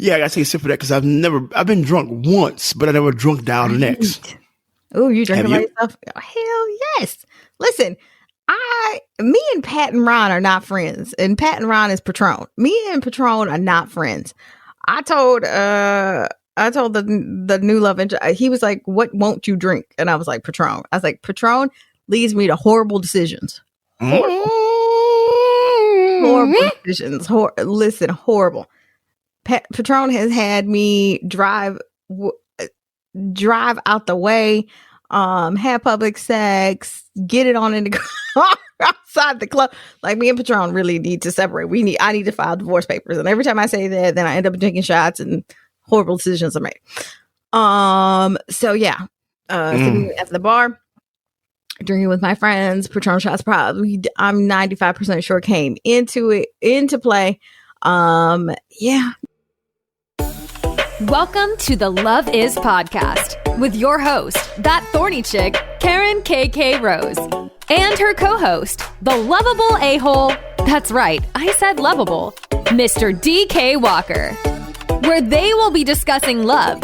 Yeah, I gotta take a sip of that because I've been drunk once, but I never drunk down the next. Oh, you drinking by yourself? Oh, hell yes. Listen, me and Pat and Ron are not friends, and Pat and Ron is Patron. Me and Patron are not friends. I told the new love interest, he was like, "What won't you drink?" And I was like, "Patron." I was like, "Patron leads me to horrible decisions." Horrible decisions. Listen, horrible. Patron has had me drive out the way, have public sex, get it on in the car outside the club. Like, me and Patron really need to separate. I need to file divorce papers. And every time I say that, then I end up drinking shots and horrible decisions are made. So yeah, sitting at the bar, drinking with my friends, Patron shots probably, I'm 95% sure came into play. Yeah. Welcome to the Love Is Podcast with your host, that thorny chick, Karen KK Rose, and her co-host, the lovable a-hole, that's right, I said lovable, Mr. DK Walker, where they will be discussing love,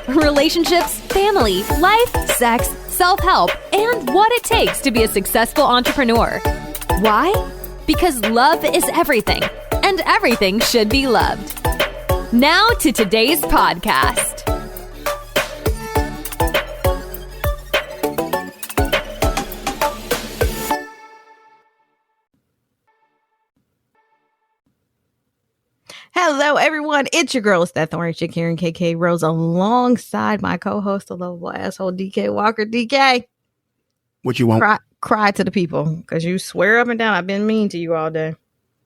relationships, family, life, sex, self-help, and what it takes to be a successful entrepreneur. Why? Because love is everything, and everything should be loved. Now to today's podcast. Hello, everyone. It's your girl, it's that Thorny Chic, Karen KK Rose, alongside my co-host, the Lovable Asshole, DK Walker. DK, what you want? Cry to the people, because you swear up and down I've been mean to you all day.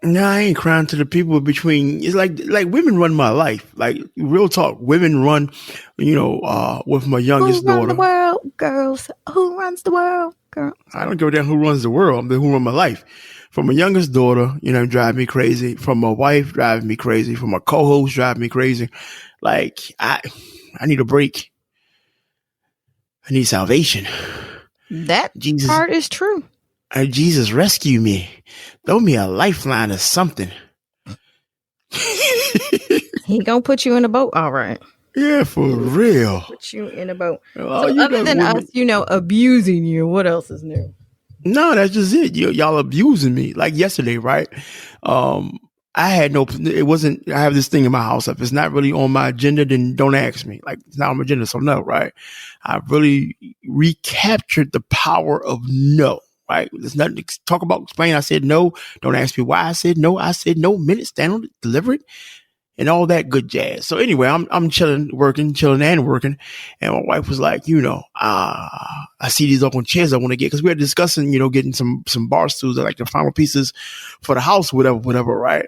No, I ain't crying to the people it's like women run my life. Like, real talk, women run, with my youngest daughter. Who runs the world, girls? Who runs the world, girls? I don't give a damn who runs the world. I'm the who run my life. From my youngest daughter, drive me crazy. From my wife, driving me crazy. From my co-host, driving me crazy. Like, I need a break. I need salvation. That part is true. Jesus, rescue me. Throw me a lifeline or something. He gonna put you in a boat, all right. Yeah, for real. Put you in a boat. So other than us, abusing you, what else is new? No, that's just it. Y'all abusing me. Like yesterday, right? I have this thing in my house. If it's not really on my agenda, then don't ask me. Like, it's not on my agenda, so no, right? I really recaptured the power of no. Right? There's nothing to talk about, explain. I said no. Don't ask me why I said no. I said no. Minute, stand on it, deliver it, and all that good jazz. So anyway, I'm chilling and working. And my wife was like, I see these open chairs I want to get, because we were discussing, getting some bar stools, like the final pieces for the house, whatever, right?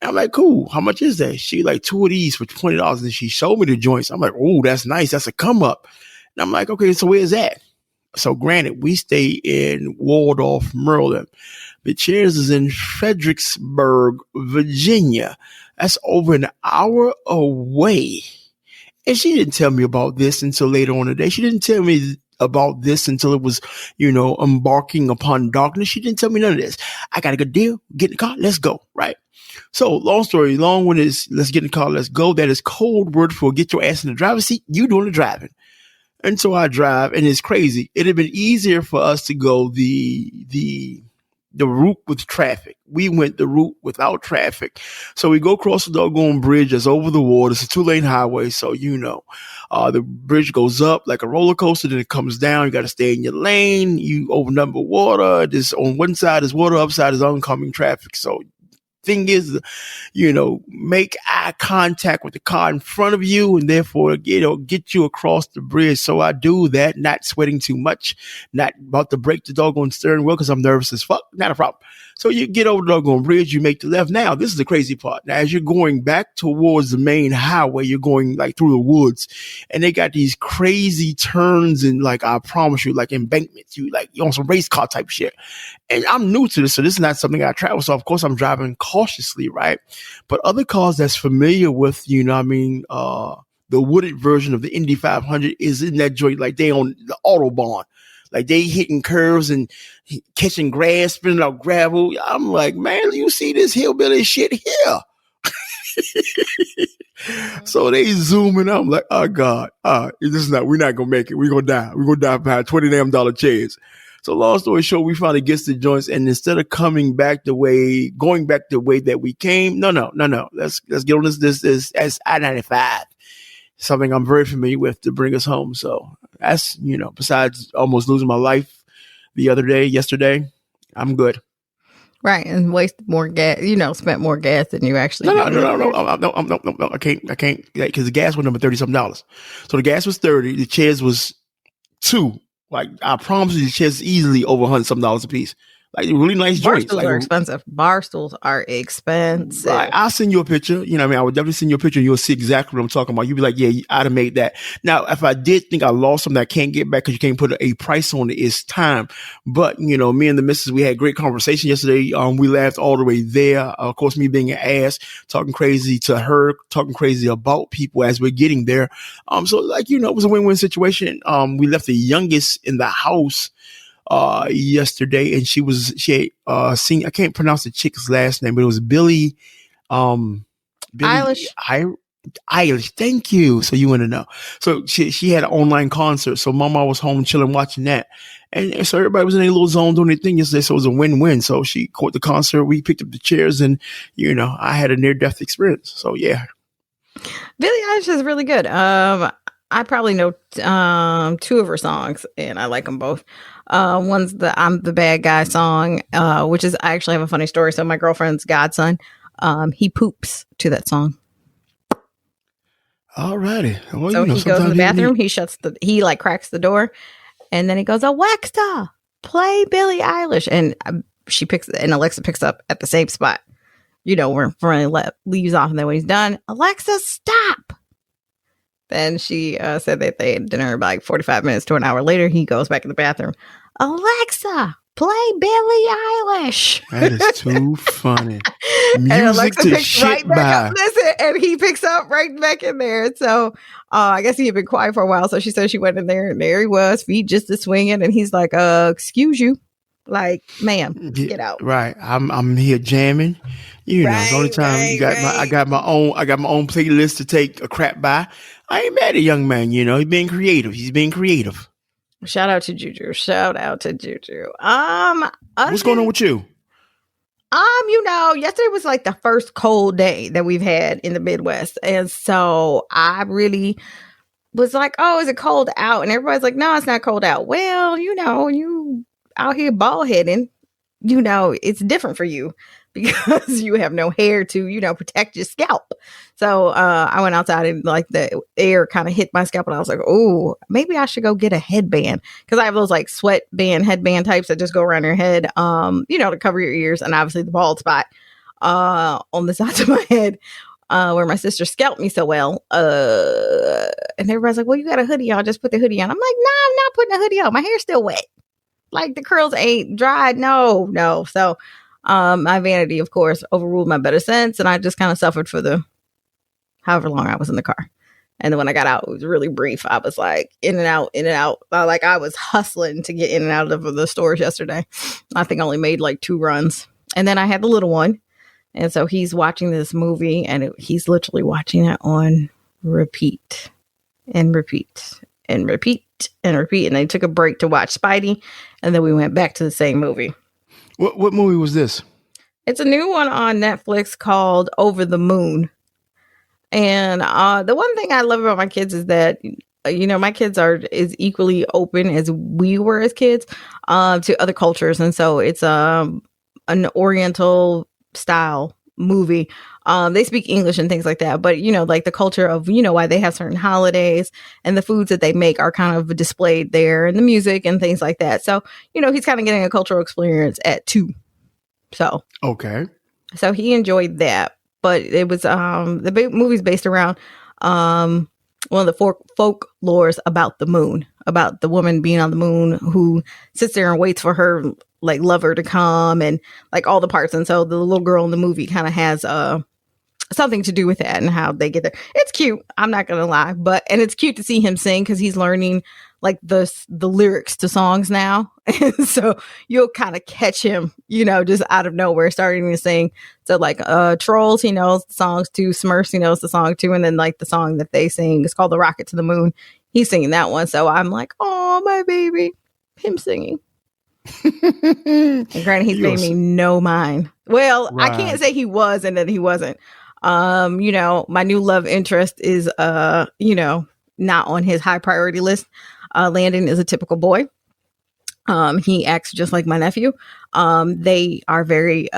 And I'm like, cool. How much is that? She like 2 of these for $20, and she showed me the joints. I'm like, oh, that's nice. That's a come up. And I'm like, okay, so where's that? So granted, we stay in Waldorf, Maryland. The chairs is in Fredericksburg, Virginia. That's over an hour away. And she didn't tell me about this until later on in the day. She didn't tell me about this until it was, embarking upon darkness. She didn't tell me none of this. I got a good deal. Get in the car. Let's go. Right. So long story long one is, let's get in the car. Let's go. That is code word for get your ass in the driver's seat. You doing the driving. And so I drive, and it's crazy. It'd have been easier for us to go the route with traffic. We went the route without traffic. So we go across the doggone bridge that's over the water. It's a 2-lane highway. So, the bridge goes up like a roller coaster. Then it comes down. You got to stay in your lane. You open up with water. This on one side is water, upside is oncoming traffic. So thing is, make eye contact with the car in front of you, and therefore, get you across the bridge. So I do that, not sweating too much, not about to break the doggone steering wheel because I'm nervous as fuck. Not a problem. So you get over the doggone bridge, you make the left. Now, this is the crazy part. Now, as you're going back towards the main highway, you're going like through the woods, and they got these crazy turns and, like, I promise you, like embankments. You're on some race car type shit. And I'm new to this, so this is not something I travel. So of course I'm driving cautiously, right? But other cars that's familiar with, the wooded version of the Indy 500 is in that joint, like they on the Autobahn. Like they hitting curves and catching grass, spinning out gravel. I'm like, man, you see this hillbilly shit here? So they zooming. I'm like, oh God, this is not. We're not gonna make it. We're gonna die. We're gonna die behind $20 damn chairs. So long story short, we finally gets the joints, and instead of going back the way that we came, no. Let's get on this I-95, something I'm very familiar with to bring us home. So that's besides almost losing my life yesterday, I'm good. Right, and wasted more gas. Spent more gas than you actually. No. I can't, because the gas went up $30-something. So the gas was $30. The chairs was $2. Like, I promise you, the chairs easily over $100-something a piece. Like, really nice Bar joints. stools are expensive. Bar stools are expensive. Right. I'll send you a picture. I would definitely send you a picture and you'll see exactly what I'm talking about. You'll be like, yeah, I'd have made that. Now, if I did think I lost something that I can't get back because you can't put a price on it, it's time. But, me and the missus, we had great conversation yesterday. We laughed all the way there. Of course, me being an ass, talking crazy to her, talking crazy about people as we're getting there. So it was a win-win situation. We left the youngest in the house yesterday, and she had seen, I can't pronounce the chick's last name, but it was Billie Eilish. Eilish. Thank you. So you want to know. So she had an online concert. So Mama was home chilling watching that. And so everybody was in a little zone doing their thing yesterday. So it was a win-win. So she caught the concert. We picked up the chairs, and I had a near-death experience. So yeah. Billie Eilish is really good. I probably know 2 of her songs, and I like them both. One's the "I'm the Bad Guy" song, which is, I actually have a funny story. So my girlfriend's godson, he poops to that song. Alrighty. Well, so he goes in the bathroom. He cracks the door, and then he goes, "Alexa, play Billie Eilish," and Alexa picks up at the same spot. Where Fernie leaves off, and then when he's done, Alexa, stop. Then she said that they had dinner about 45 minutes to an hour later. He goes back in the bathroom. Alexa, play Billie Eilish. That is too funny. And Alexa picks right back up. Listen, and he picks up right back in there. So I guess he had been quiet for a while. So she said she went in there, and there he was, feet just a swinging. And he's like, excuse you. Like, ma'am, get out. Right. I'm here jamming. The only time I got my own playlist to take a crap by. I ain't mad at young man, he's being creative. Shout out to Juju. What's going on with you? Yesterday was like the first cold day that we've had in the Midwest. And so I really was like, oh, is it cold out? And everybody's like, no, it's not cold out. Well, you out here bald heading, it's different for you because you have no hair to, protect your scalp. So I went outside and the air kind of hit my scalp, and I was like, oh, maybe I should go get a headband, because I have those sweatband headband types that just go around your head, to cover your ears, and obviously the bald spot on the sides of my head. Where my sister scalped me so well. And everybody's like, well, you got a hoodie on, just put the hoodie on. I'm like, nah, I'm not putting a hoodie on. My hair's still wet. The curls ain't dried. No. So my vanity, of course, overruled my better sense. And I just kind of suffered for the however long I was in the car. And then when I got out, it was really brief. I was in and out. I was hustling to get in and out of the stores yesterday. I think I only made 2 runs. And then I had the little one. And so he's watching this movie, and he's literally watching it on repeat and repeat and repeat and repeat. And they took a break to watch Spidey, and then we went back to the same movie. What movie was this? It's a new one on Netflix called Over the Moon. And the one thing I love about my kids is that, my kids are as equally open as we were as kids to other cultures. And so it's an Oriental style movie. They speak English and things like that, but the culture of why they have certain holidays, and the foods that they make are kind of displayed there, and the music and things like that. So he's kind of getting a cultural experience at 2. So okay, so he enjoyed that. But it was the movie's based around one of the folklores about the moon, about the woman being on the moon who sits there and waits for her lover to come, and all the parts. And so the little girl in the movie kind of has something to do with that and how they get there. It's cute, I'm not gonna lie, and it's cute to see him sing, because he's learning the lyrics to songs now, And so you'll kind of catch him, just out of nowhere starting to sing. So like Trolls, he knows the songs too. Smurfs, he knows the song too. And then like the song that they sing is called The Rocket to the Moon. He's singing that one. So I'm like, oh, my baby, him singing. And granted, he's paying me no mind. Well, right. I can't say he was and then he wasn't. My new love interest is, not on his high priority list. Landon is a typical boy. He acts just like my nephew. They are very,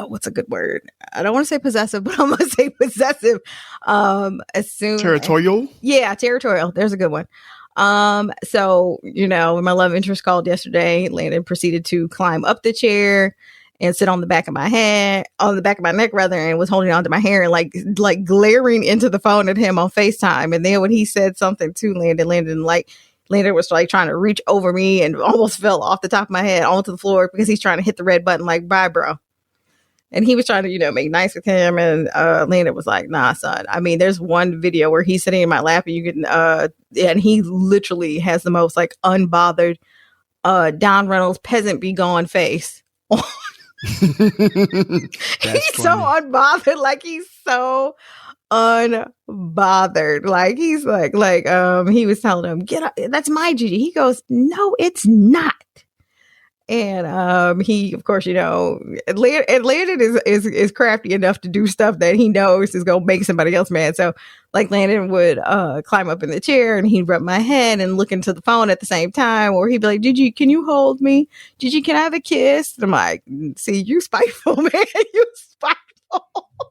what's a good word? I don't want to say possessive, but I'm going to say possessive. Territorial? Yeah, territorial. There's a good one. So, when my love interest called yesterday, Landon proceeded to climb up the chair and sit on the back of my neck rather, and was holding onto my hair and like glaring into the phone at him on FaceTime. And then when he said something to Landon was like trying to reach over me and almost fell off the top of my head onto the floor because he's trying to hit the red button like, bye, bro. And he was trying to, make nice with him. And Landon was like, nah, son. I mean, there's one video where he's sitting in my lap and you can, and he literally has the most like unbothered Don Reynolds peasant be gone face. He's funny. So unbothered. Like he's so unbothered. Like he's like he was telling him, get up, that's my Gigi. He goes, no, it's not. And he, of course, Landon is crafty enough to do stuff that he knows is gonna make somebody else mad. So like Landon would climb up in the chair and he'd rub my head and look into the phone at the same time, or he'd be like, Gigi, can you hold me? Gigi, can I have a kiss? And I'm like, see, you spiteful, man. You spiteful.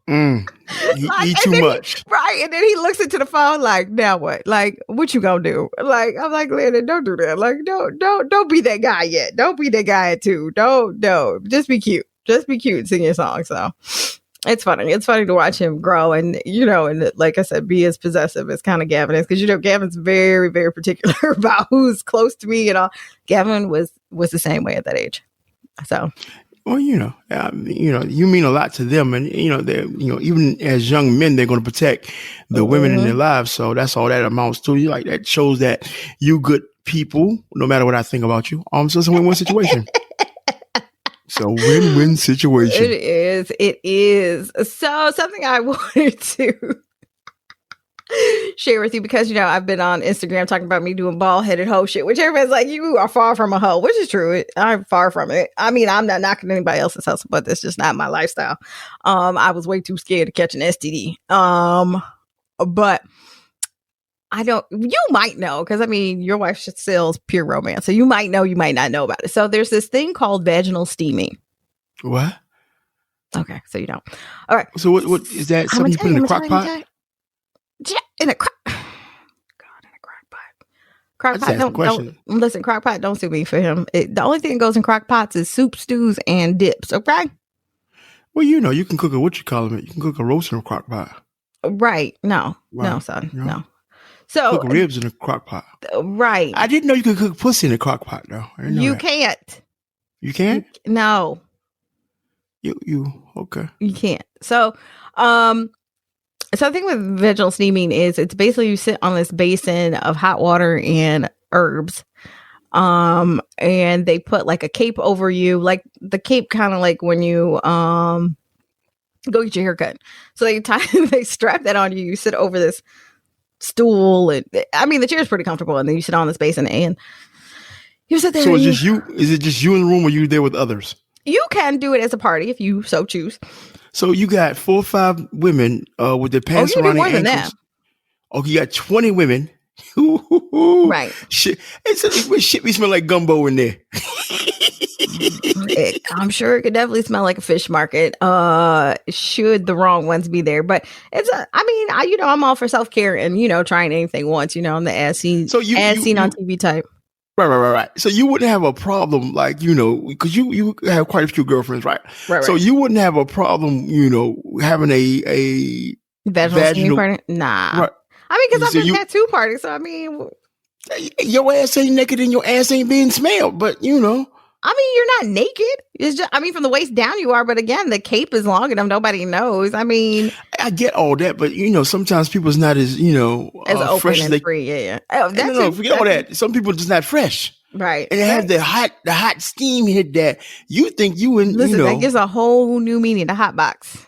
He too much. Right. And then he looks into the phone like, now what? Like, what you gonna do? Like, I'm like, Landon, don't do that. Like, don't be that guy yet. Don't be that guy at 2. Don't. Just be cute. Just be cute and sing your song. So it's funny. It's funny to watch him grow and, and like I said, be as possessive as kind of Gavin is. Because, Gavin's very, very particular about who's close to me and all. Gavin was the same way at that age. So. Well, you mean a lot to them, and they're even as young men, they're going to protect the women in their lives. So that's all that amounts to. Like that shows that you good people, no matter what I think about you. So it's a win-win situation. So win-win situation. It is. So something I wanted to share with you because I've been on Instagram talking about me doing bald-headed hoe shit, which everybody's like, you are far from a hoe, which is true. I'm far from it. I mean, I'm not knocking anybody else's hustle, but that's just not my lifestyle. I was way too scared to catch an STD. But you might know, because your wife sells pure romance, so you might know, you might not know about it. So there's this thing called vaginal steaming. What? Okay, so you don't. All right. So what is that? Something you put in the crock pot? In a crock pot. Crock pot. Don't listen. Crock pot. Don't sue me for him. The only thing that goes in crock pots is soup, stews, and dips. Okay. Well, you can cook you can cook a roast in a crock pot. Right? No, son, no. So cook ribs in a crock pot. Right. I didn't know you could cook pussy in a crock pot though. You can't. You can't? No. You okay? You can't. So, So the thing with vaginal steaming is it's basically you sit on this basin of hot water and herbs. And they put like a cape over you, like the cape kind of like when you go get your haircut. So they strap that on you. You sit over this stool, and the chair is pretty comfortable, and then you sit on this basin and you sit there. So is it just you in the room, or you there with others? You can do it as a party if you so choose. So you got 4 or 5 women with their pants around their ankles. Oh, you got 20 women. Right. Shit. Shit be smell like gumbo in there. I'm sure it could definitely smell like a fish market. Should the wrong ones be there. But I'm all for self-care and, trying anything once, I'm the as seen on TV type. Right. So you wouldn't have a problem, because you have quite a few girlfriends, right? Right. So you wouldn't have a problem, having a vaginal party? Nah. Right. Because I've been at 2 parties, so your ass ain't naked and your ass ain't being smelled, but you're not naked. It's just, from the waist down you are, but again, the cape is long enough, nobody knows. I get all that, but sometimes people's not as, as open fresh and free. Yeah. Oh, forget all that. Some people just not fresh. Right. And it has the hot steam hit that you think Listen, that gives a whole new meaning to hot box.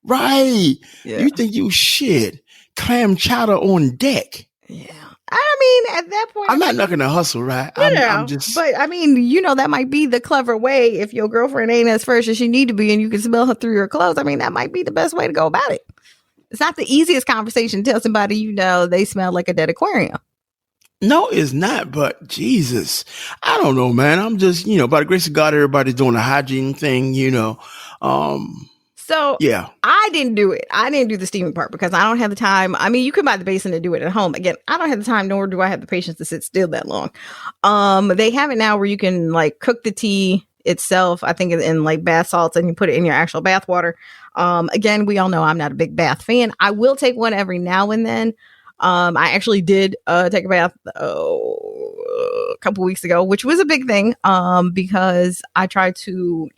Right. Yeah. You think you shit. Clam chowder on deck. Yeah. I mean, at that point, I'm not knocking the hustle, right? I'm just. But I mean, that might be the clever way. If your girlfriend ain't as fresh as she need to be, and you can smell her through your clothes, I mean, that might be the best way to go about it. It's not the easiest conversation to tell somebody they smell like a dead aquarium. No, it's not. But Jesus, I don't know, man. I'm just, by the grace of God, everybody's doing a hygiene thing, So yeah, I didn't do it. I didn't do the steaming part because I don't have the time. I mean, you can buy the basin and do it at home. Again, I don't have the time, nor do I have the patience to sit still that long. They have it now where you can cook the tea itself. I think in bath salts, and you put it in your actual bath water. Again, we all know I'm not a big bath fan. I will take one every now and then. I actually did take a bath a couple weeks ago, which was a big thing because I tried to,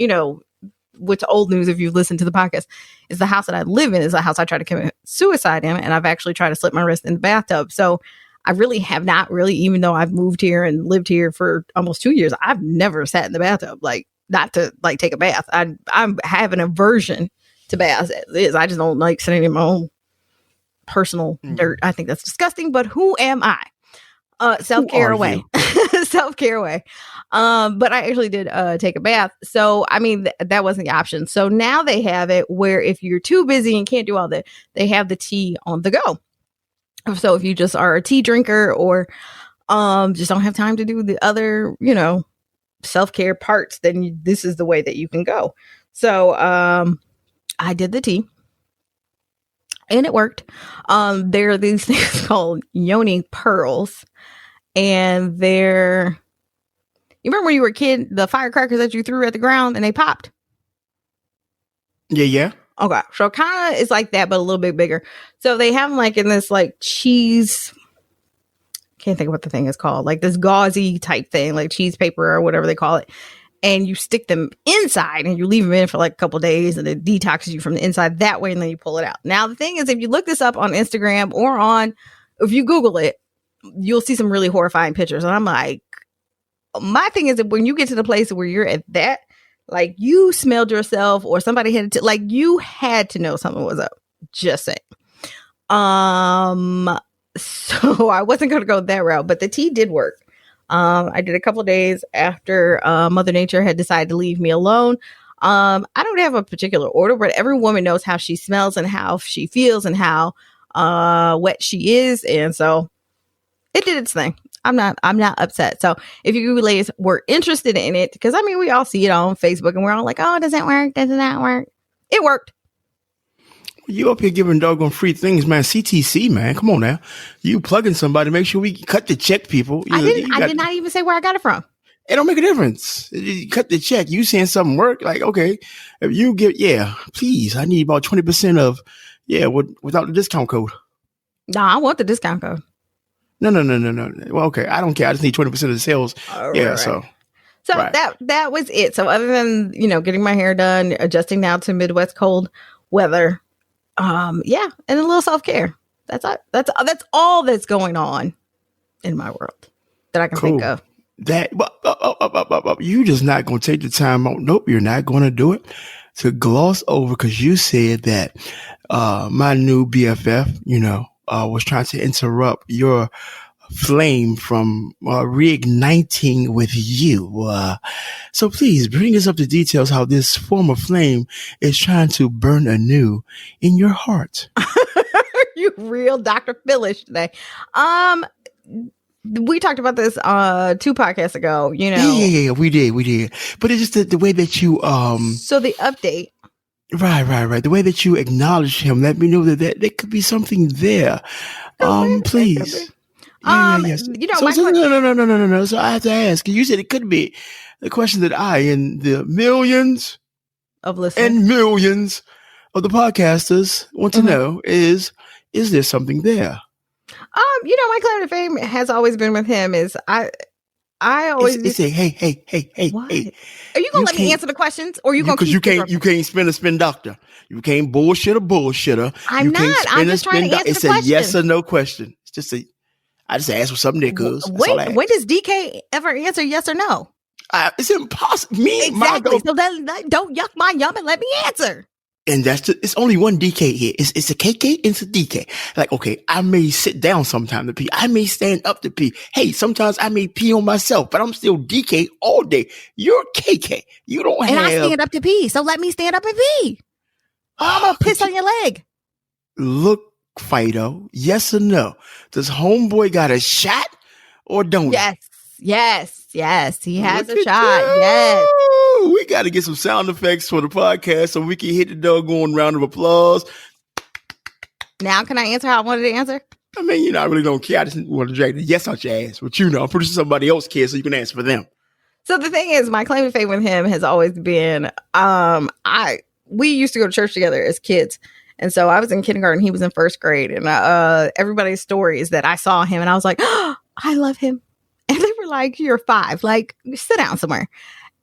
what's old news if you've listened to the podcast, is the house that I live in is the house I tried to commit suicide in, and I've actually tried to slip my wrist in the bathtub. So I really have not really, even though I've moved here and lived here for almost 2 years, I've never sat in the bathtub, not to take a bath. I have an aversion to baths. I just don't like sitting in my own personal dirt. I think that's disgusting, but who am I? Self-care away. Self-care away. But I actually did take a bath. So, I mean, that wasn't the option. So now they have it where if you're too busy and can't do all that, they have the tea on the go. So if you just are a tea drinker or just don't have time to do the other, self-care parts, then this is the way that you can go. So I did the tea. And it worked. There are these things called Yoni pearls. And they're... You remember when you were a kid, the firecrackers that you threw at the ground and they popped? Yeah. Okay. So kind of is like that, but a little bit bigger. So they have them in this cheese... Can't think of what the thing is called. This gauzy type thing, like cheese paper or whatever they call it. And you stick them inside and you leave them in for a couple days and it detoxes you from the inside that way. And then you pull it out. Now, the thing is, if you look this up on Instagram or if you Google it, you'll see some really horrifying pictures. And I'm like, my thing is that when you get to the place where you're at that, you smelled yourself or somebody had to, you had to know something was up. Just saying. So I wasn't going to go that route, but the tea did work. I did a couple of days after Mother Nature had decided to leave me alone. I don't have a particular order, but every woman knows how she smells and how she feels and how wet she is. And so it did its thing. I'm not upset. So if you ladies were interested in it, because we all see it on Facebook and we're all like, oh, does it work? Does it not work? It worked. You up here giving doggone free things, man. CTC, man. Come on now. You plugging somebody. Make sure we cut the check, people. I did not even say where I got it from. It don't make a difference. You cut the check. You saying something work? Okay. If you give, please. I need about 20% of, without the discount code. No, I want the discount code. No. Well, okay. I don't care. I just need 20% of the sales. Right. So right. that was it. So other than, getting my hair done, adjusting now to Midwest cold weather, and a little self-care. That's all that's going on in my world that I can think of. You just not going to take the time out. Nope, you're not going to do it. To gloss over, because you said that my new BFF, was trying to interrupt your flame from reigniting with you. So please bring us up to details how this form of flame is trying to burn anew in your heart. You real Dr. Phyllis today. We talked about this 2 podcasts ago, Yeah, we did. But it's just the way that you So the update. Right. The way that you acknowledge him, let me know that there could be something there. Please. Yes. No. So I have to ask. You said it could be. The question that I and the millions of listeners and millions of the podcasters want to know is there something there? My claim to fame has always been with him. Is I always say, hey. What? Are you gonna let me answer the questions, or you gonna? Because you can't spin doctor. You can't bullshitter. I'm not. I'm just trying to answer the question. It's a yes or no question. It's just I just asked for something there, cuz. When does DK ever answer yes or no? It's impossible. Me, exactly. So don't yuck my yum and let me answer. And it's only one DK here. It's a KK and it's a DK. Like, okay, I may sit down sometime to pee. I may stand up to pee. Hey, sometimes I may pee on myself, but I'm still DK all day. You're KK. You don't have. And I stand up to pee, so let me stand up and pee. Or I'm gonna piss on your leg. Look, Fido, yes or no? Does homeboy got a shot or don't he? Yes. He has a shot. Yes. We got to get some sound effects for the podcast so we can hit the doggone round of applause. Now, can I answer how I wanted to answer? I mean, I really don't care. I just want to drag the yes out your ass. But I'm pretty sure somebody else cares, so you can answer for them. So the thing is, my claim to fame with him has always been, we used to go to church together as kids. And so I was in kindergarten, he was in first grade. And everybody's story is that I saw him and I was like, oh, I love him. And they were like, you're 5. Like, sit down somewhere.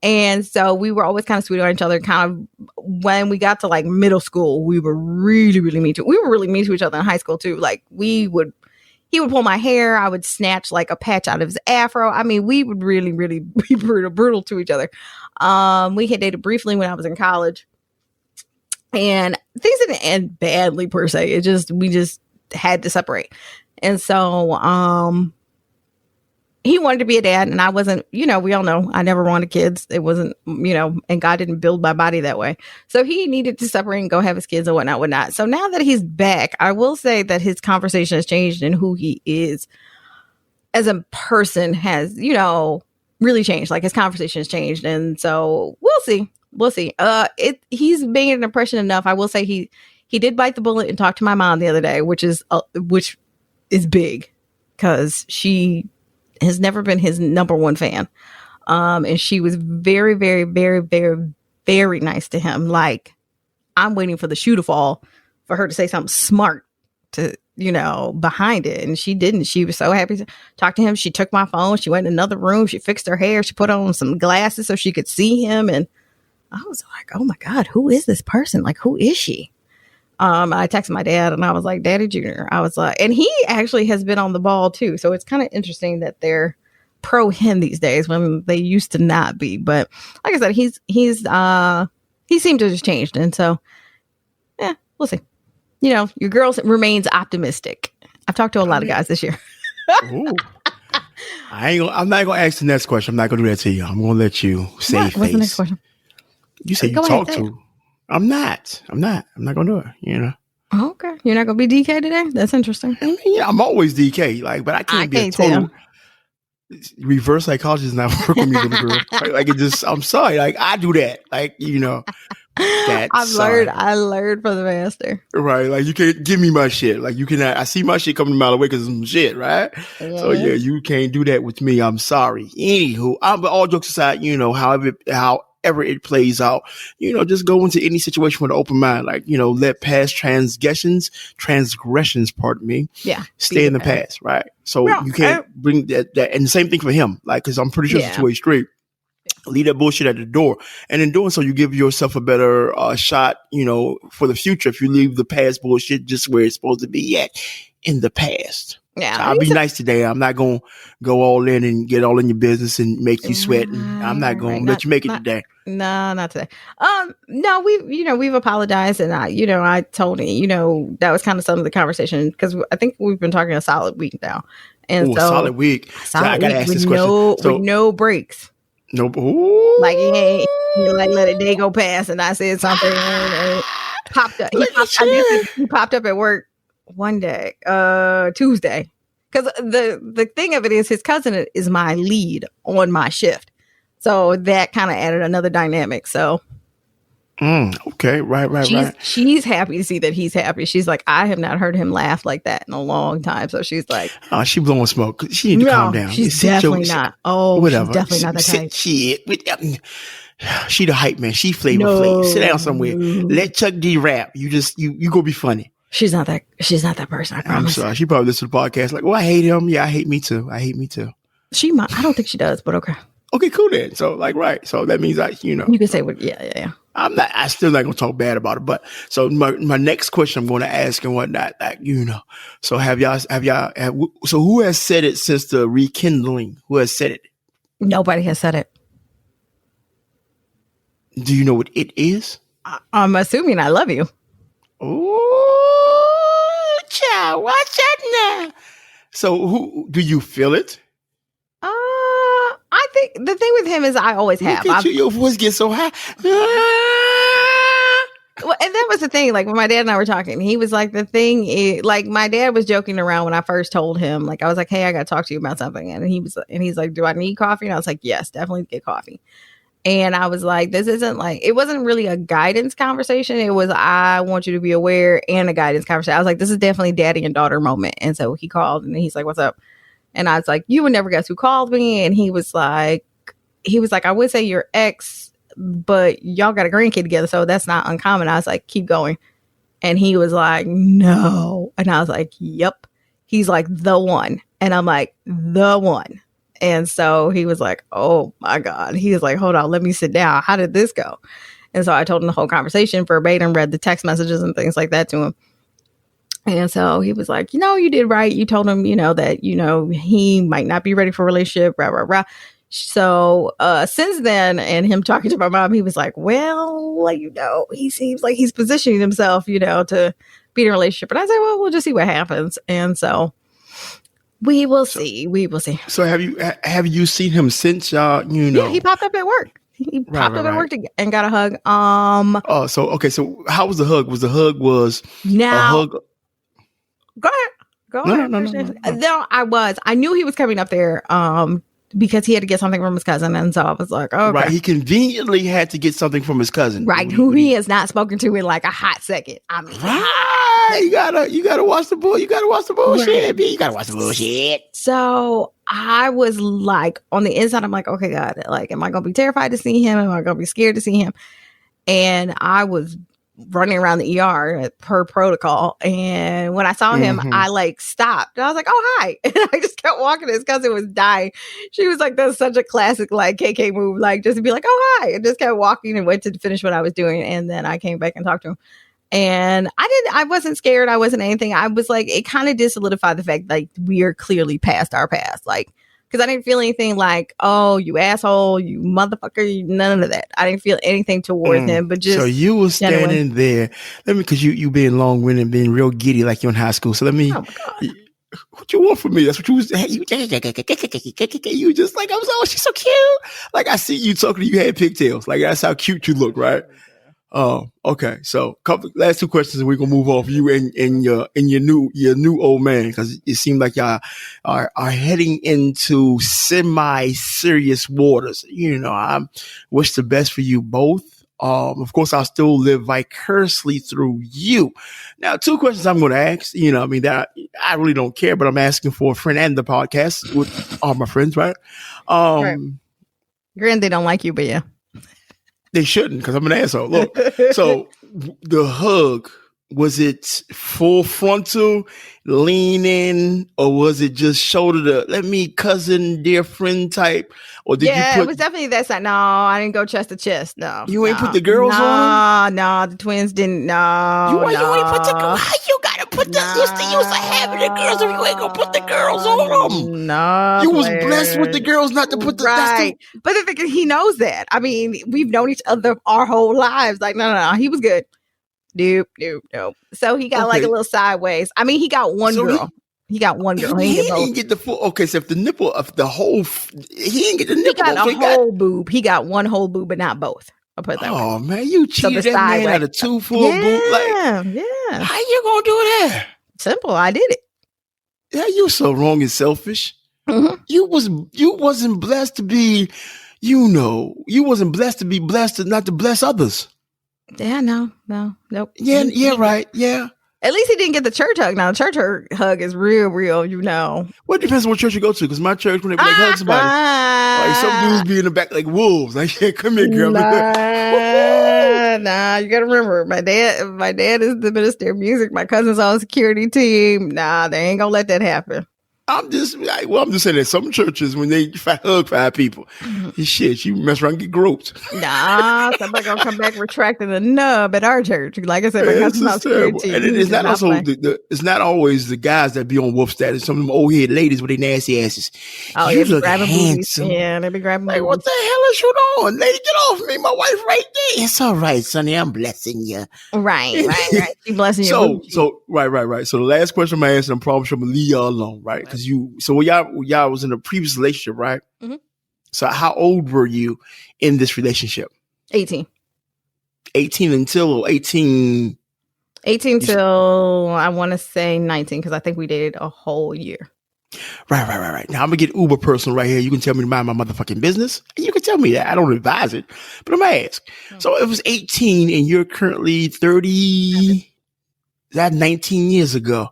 And so we were always kind of sweet on each other. Kind of when we got to like middle school, we were really, really mean to. We were really mean to each other in high school too. Like he would pull my hair. I would snatch like a patch out of his afro. I mean, we would really, really be brutal to each other. We had dated briefly when I was in college, and things didn't end badly per se. We just had to separate. And so, he wanted to be a dad and I wasn't, we all know I never wanted kids. It wasn't, and God didn't build my body that way. So he needed to separate and go have his kids and whatnot. So now that he's back, I will say that his conversation has changed and who he is as a person has, really changed. Like his conversation has changed. And so we'll see. He's made an impression enough. I will say he did bite the bullet and talk to my mom the other day, which is big because she has never been his number one fan. And she was very, very, very, very, very nice to him. Like, I'm waiting for the shoe to fall for her to say something smart to, behind it. And she didn't. She was so happy to talk to him. She took my phone. She went in another room. She fixed her hair. She put on some glasses so she could see him. And I was like, oh my God, who is this person? Like, who is she? I texted my dad and I was like, Daddy Jr. I was like, and he actually has been on the ball too. So it's kind of interesting that they're pro him these days when they used to not be. But like I said, he seemed to have just changed. And so, yeah, we'll see. Your girl remains optimistic. I've talked to a lot of guys this year. I'm not going to ask the next question. I'm not going to do that to you. I'm going to let you say What's the next question? You say you talk to. I'm not going to do it, Okay. You're not going to be DK today? That's interesting. I mean, I'm always DK, but I can't be a total reverse psychology does not work with me, little girl. Like it just, I'm sorry. Like I do that. Like, I learned from the master. Right. Like you can't give me my shit. Like you cannot, I see my shit coming a mile away because it's some shit, right? Yeah. So yeah, you can't do that with me. I'm sorry. Anywho, but all jokes aside, however it plays out, just go into any situation with an open mind. Like, let past transgressions, pardon me. Yeah. Stay in the past, right? So you can't bring that. And the same thing for him. Like, cause I'm pretty sure it's 2-way street. Leave that bullshit at the door. And in doing so, you give yourself a better shot, for the future if you leave the past bullshit just where it's supposed to be at in the past. Yeah, so I'll be nice today. I'm not going to go all in and get all in your business and make you sweat. And I'm not going to let you make it today. No, not today. No, we've apologized, and I told him, that was kind of some of the conversation because I think we've been talking a solid week now, and so solid week. So I got to ask this question. With no breaks. No, like he let a day go past, and I said something and it popped up. He popped up at work one day, Tuesday, because the thing of it is his cousin is my lead on my shift, so that kind of added another dynamic. So okay, right. She's happy to see that he's happy. She's like, I have not heard him laugh like that in a long time. So she's like, oh, she blowing smoke. She need to calm down. She's definitely not. Whatever. She's definitely not that type. She the hype man. She flavor. Sit down somewhere. Let Chuck D rap. You go be funny. She's not that person. I promise. I'm sorry. She probably listens to the podcast like, I hate him. Yeah, I hate me too. She might. I don't think she does, but okay. Okay, cool then. So right. So that means you can say what. Yeah. I still not gonna talk bad about it. But so my next question I'm going to ask and whatnot, like, so so who has said it since the rekindling? Who has said it? Nobody has said it. Do you know what it is? I'm assuming I love you. Oh, child, watch out now. So who do you feel it? I think the thing with him is I always have. Look at you, your voice gets so high. Well, and that was the thing. Like when my dad and I were talking, he was like, the thing is, like my dad was joking around when I first told him, like I was like, hey, I got to talk to you about something, and he's like, do I need coffee? And I was like, yes, definitely get coffee. And I was like, this isn't like, it wasn't really a guidance conversation. It was, I want you to be aware, and a guidance conversation. I was like, this is definitely daddy and daughter moment. And so he called and he's like, what's up? And I was like, you would never guess who called me. And he was like, I would say your ex, but y'all got a grandkid together, so that's not uncommon. I was like, keep going. And he was like, no. And I was like, yep. He's like, the one. And I'm like, the one. And so he was like, oh my God. He was like, hold on, let me sit down. How did this go? And so I told him the whole conversation verbatim, read the text messages and things like that to him. And so he was like, you did right. You told him, that, he might not be ready for a relationship, rah, rah, rah. So since then, and him talking to my mom, he was like, well, he seems like he's positioning himself, to be in a relationship. And I said, well, we'll just see what happens. And so we will see. We will see. So have you seen him since y'all, Yeah, he popped up at work. He popped up at work and got a hug. Oh, so, okay. So how was the hug? Was the hug now, a hug? Go ahead. No, I knew he was coming up there because he had to get something from his cousin. And so I was like, oh, okay. Right. He conveniently had to get something from his cousin. Right. Who he has not spoken to in like a hot second. I mean, right. You gotta watch the bull. You gotta watch the bullshit. Right. You gotta watch the bullshit. So I was like, on the inside, I'm like, okay, God, like, am I going to be terrified to see him? Am I going to be scared to see him? And I was running around the ER per protocol. And when I saw him, I like stopped. And I was like, oh, hi. And I just kept walking. His cousin was dying. She was like, that's such a classic like KK move. Like just to be like, oh, hi. And just kept walking and went to finish what I was doing. And then I came back and talked to him. And I wasn't scared. I wasn't anything. I was like, it kind of did solidify the fact like we are clearly past our past. Like, because I didn't feel anything like, oh, you asshole, you motherfucker, none of that. I didn't feel anything towards him, but just. So you were standing there. Because you being long-winded and being real giddy like you're in high school. So let me. Oh my God. What you want from me? That's what you was. You just like, oh, she's so cute. Like I see you talking to you had pigtails. Like that's how cute you look, right? Oh, okay. So, last two questions, and we're gonna move off you and your new old man, because it seemed like y'all are heading into semi-serious waters. I wish the best for you both. Of course, I'll still live vicariously through you. Now, two questions I'm going to ask. That I really don't care, but I'm asking for a friend and the podcast with all my friends, right? Right. Granted, they don't like you, but yeah. They shouldn't, because I'm an asshole. Look, so the hug, was it full frontal, leaning, or was it just shoulder to let me cousin, dear friend type? Or did you put, it was definitely that side. No, I didn't go chest to chest. No. You ain't put the girls on? No, the twins didn't. No. You ain't put the girls. You gotta put the used to having the girls, if you ain't gonna put the girls on them. No. You was blessed with the girls not to put the right. But the thing is, he knows that. I mean, we've known each other our whole lives. Like, no. He was good. Nope. So he got like a little sideways. I mean, he got one girl. He got one girl. He didn't get the full. Okay, so if the nipple of the whole, he didn't get the nipple. He got a whole boob. He got one whole boob, but not both. I'll put it that way. Oh man, you cheated that man out of two full boob. Like, yeah. How you gonna do that? Simple. I did it. Yeah, you so wrong and selfish. Mm-hmm. You wasn't blessed to be. You wasn't blessed to be blessed and not to bless others. Yeah, no, nope. Yeah, right. Yeah. At least he didn't get the church hug. Now, the church hug is real, Well, it depends on what church you go to. Because my church, when they like hug somebody, like some dudes be in the back like wolves. Like, yeah, come here, girl. Nah, you gotta remember, my dad is the minister of music. My cousin's on security team. Nah, they ain't gonna let that happen. I'm just saying that some churches, when they hug 5 people, shit, you mess around and get groped. Nah, somebody gonna come back retracting the nub at our church. Like I said, my cousin's house terrible. And it's not also it's not always the guys that be on wolf status. Some of them old head ladies with their nasty asses. Oh, You they be look grabbing handsome. booties. Yeah, they be grabbing Like, booties. what the hell is you doing? Lady, get off me. My wife right there. It's all right, Sonny. I'm blessing you. Right. She blessing you. Right. So the last question I'm gonna answer, I promise I'm gonna leave y'all alone, right? Because y'all was in a previous relationship, right? Mm-hmm. So how old were you in this relationship? 18. 18 until 18. 18 till I want to say 19 because I think we dated a whole year. Right. Now I'm gonna get uber personal right here. You can tell me to mind my motherfucking business. You can tell me that. I don't advise it, but I'm gonna ask. So it was 18 and you're currently 30. That's 19 years ago.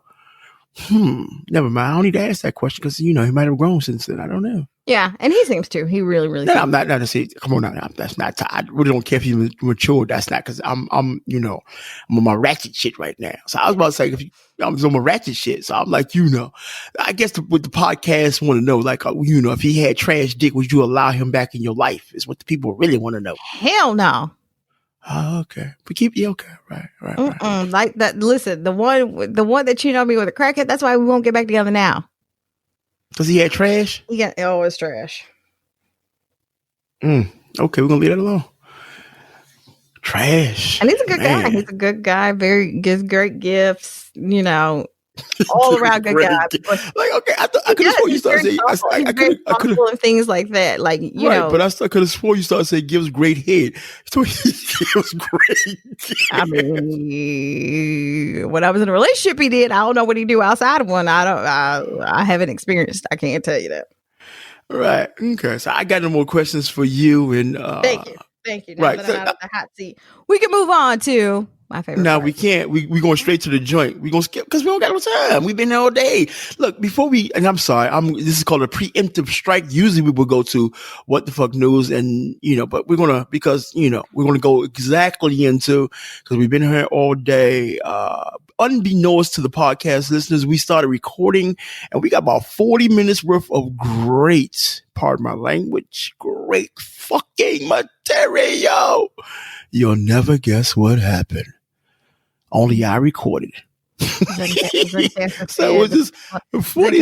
Never mind. I don't need to ask that question because he might have grown since then. I don't know. Yeah, and he seems to. He really, really. No, I'm not to say. Come on now. That's not. I really don't care if he's mature. That's not because I'm on my ratchet shit right now. So I was about to say I'm on my ratchet shit. So I'm like, I guess what the podcast want to know, like, if he had trash dick, would you allow him back in your life? Is what the people really want to know. Hell no. Oh, okay. But okay. Right. Like that. Listen, the one that cheated on me with a crackhead. That's why we won't get back together now. Does he have trash? It's trash. Okay, we're gonna leave that alone. Trash. And he's a good guy. He's a good guy. Gives great gifts. All around good guy. Like, okay, I could have sworn you started saying I could have things like that. Like but I still could have sworn you started saying gives great head. So he gives great. I mean, when I was in a relationship, he did. I don't know what he do outside of one. I haven't experienced. I can't tell you that. Right. Okay. So I got no more questions for you. And thank you. Now that I'm out of the hot seat, we can move on to my favorite. No, part. we can't. We going straight to the joint. We gonna skip because we don't got no time. We've been there all day. Look, before and I'm sorry, this is called a preemptive strike. Usually we will go to what the fuck news and but we're gonna we're gonna go exactly into because we've been here all day. Unbeknownst to the podcast listeners, we started recording and we got about 40 minutes worth of great, pardon my language, great fucking material. You'll never guess what happened. Only I recorded. So it was just 40.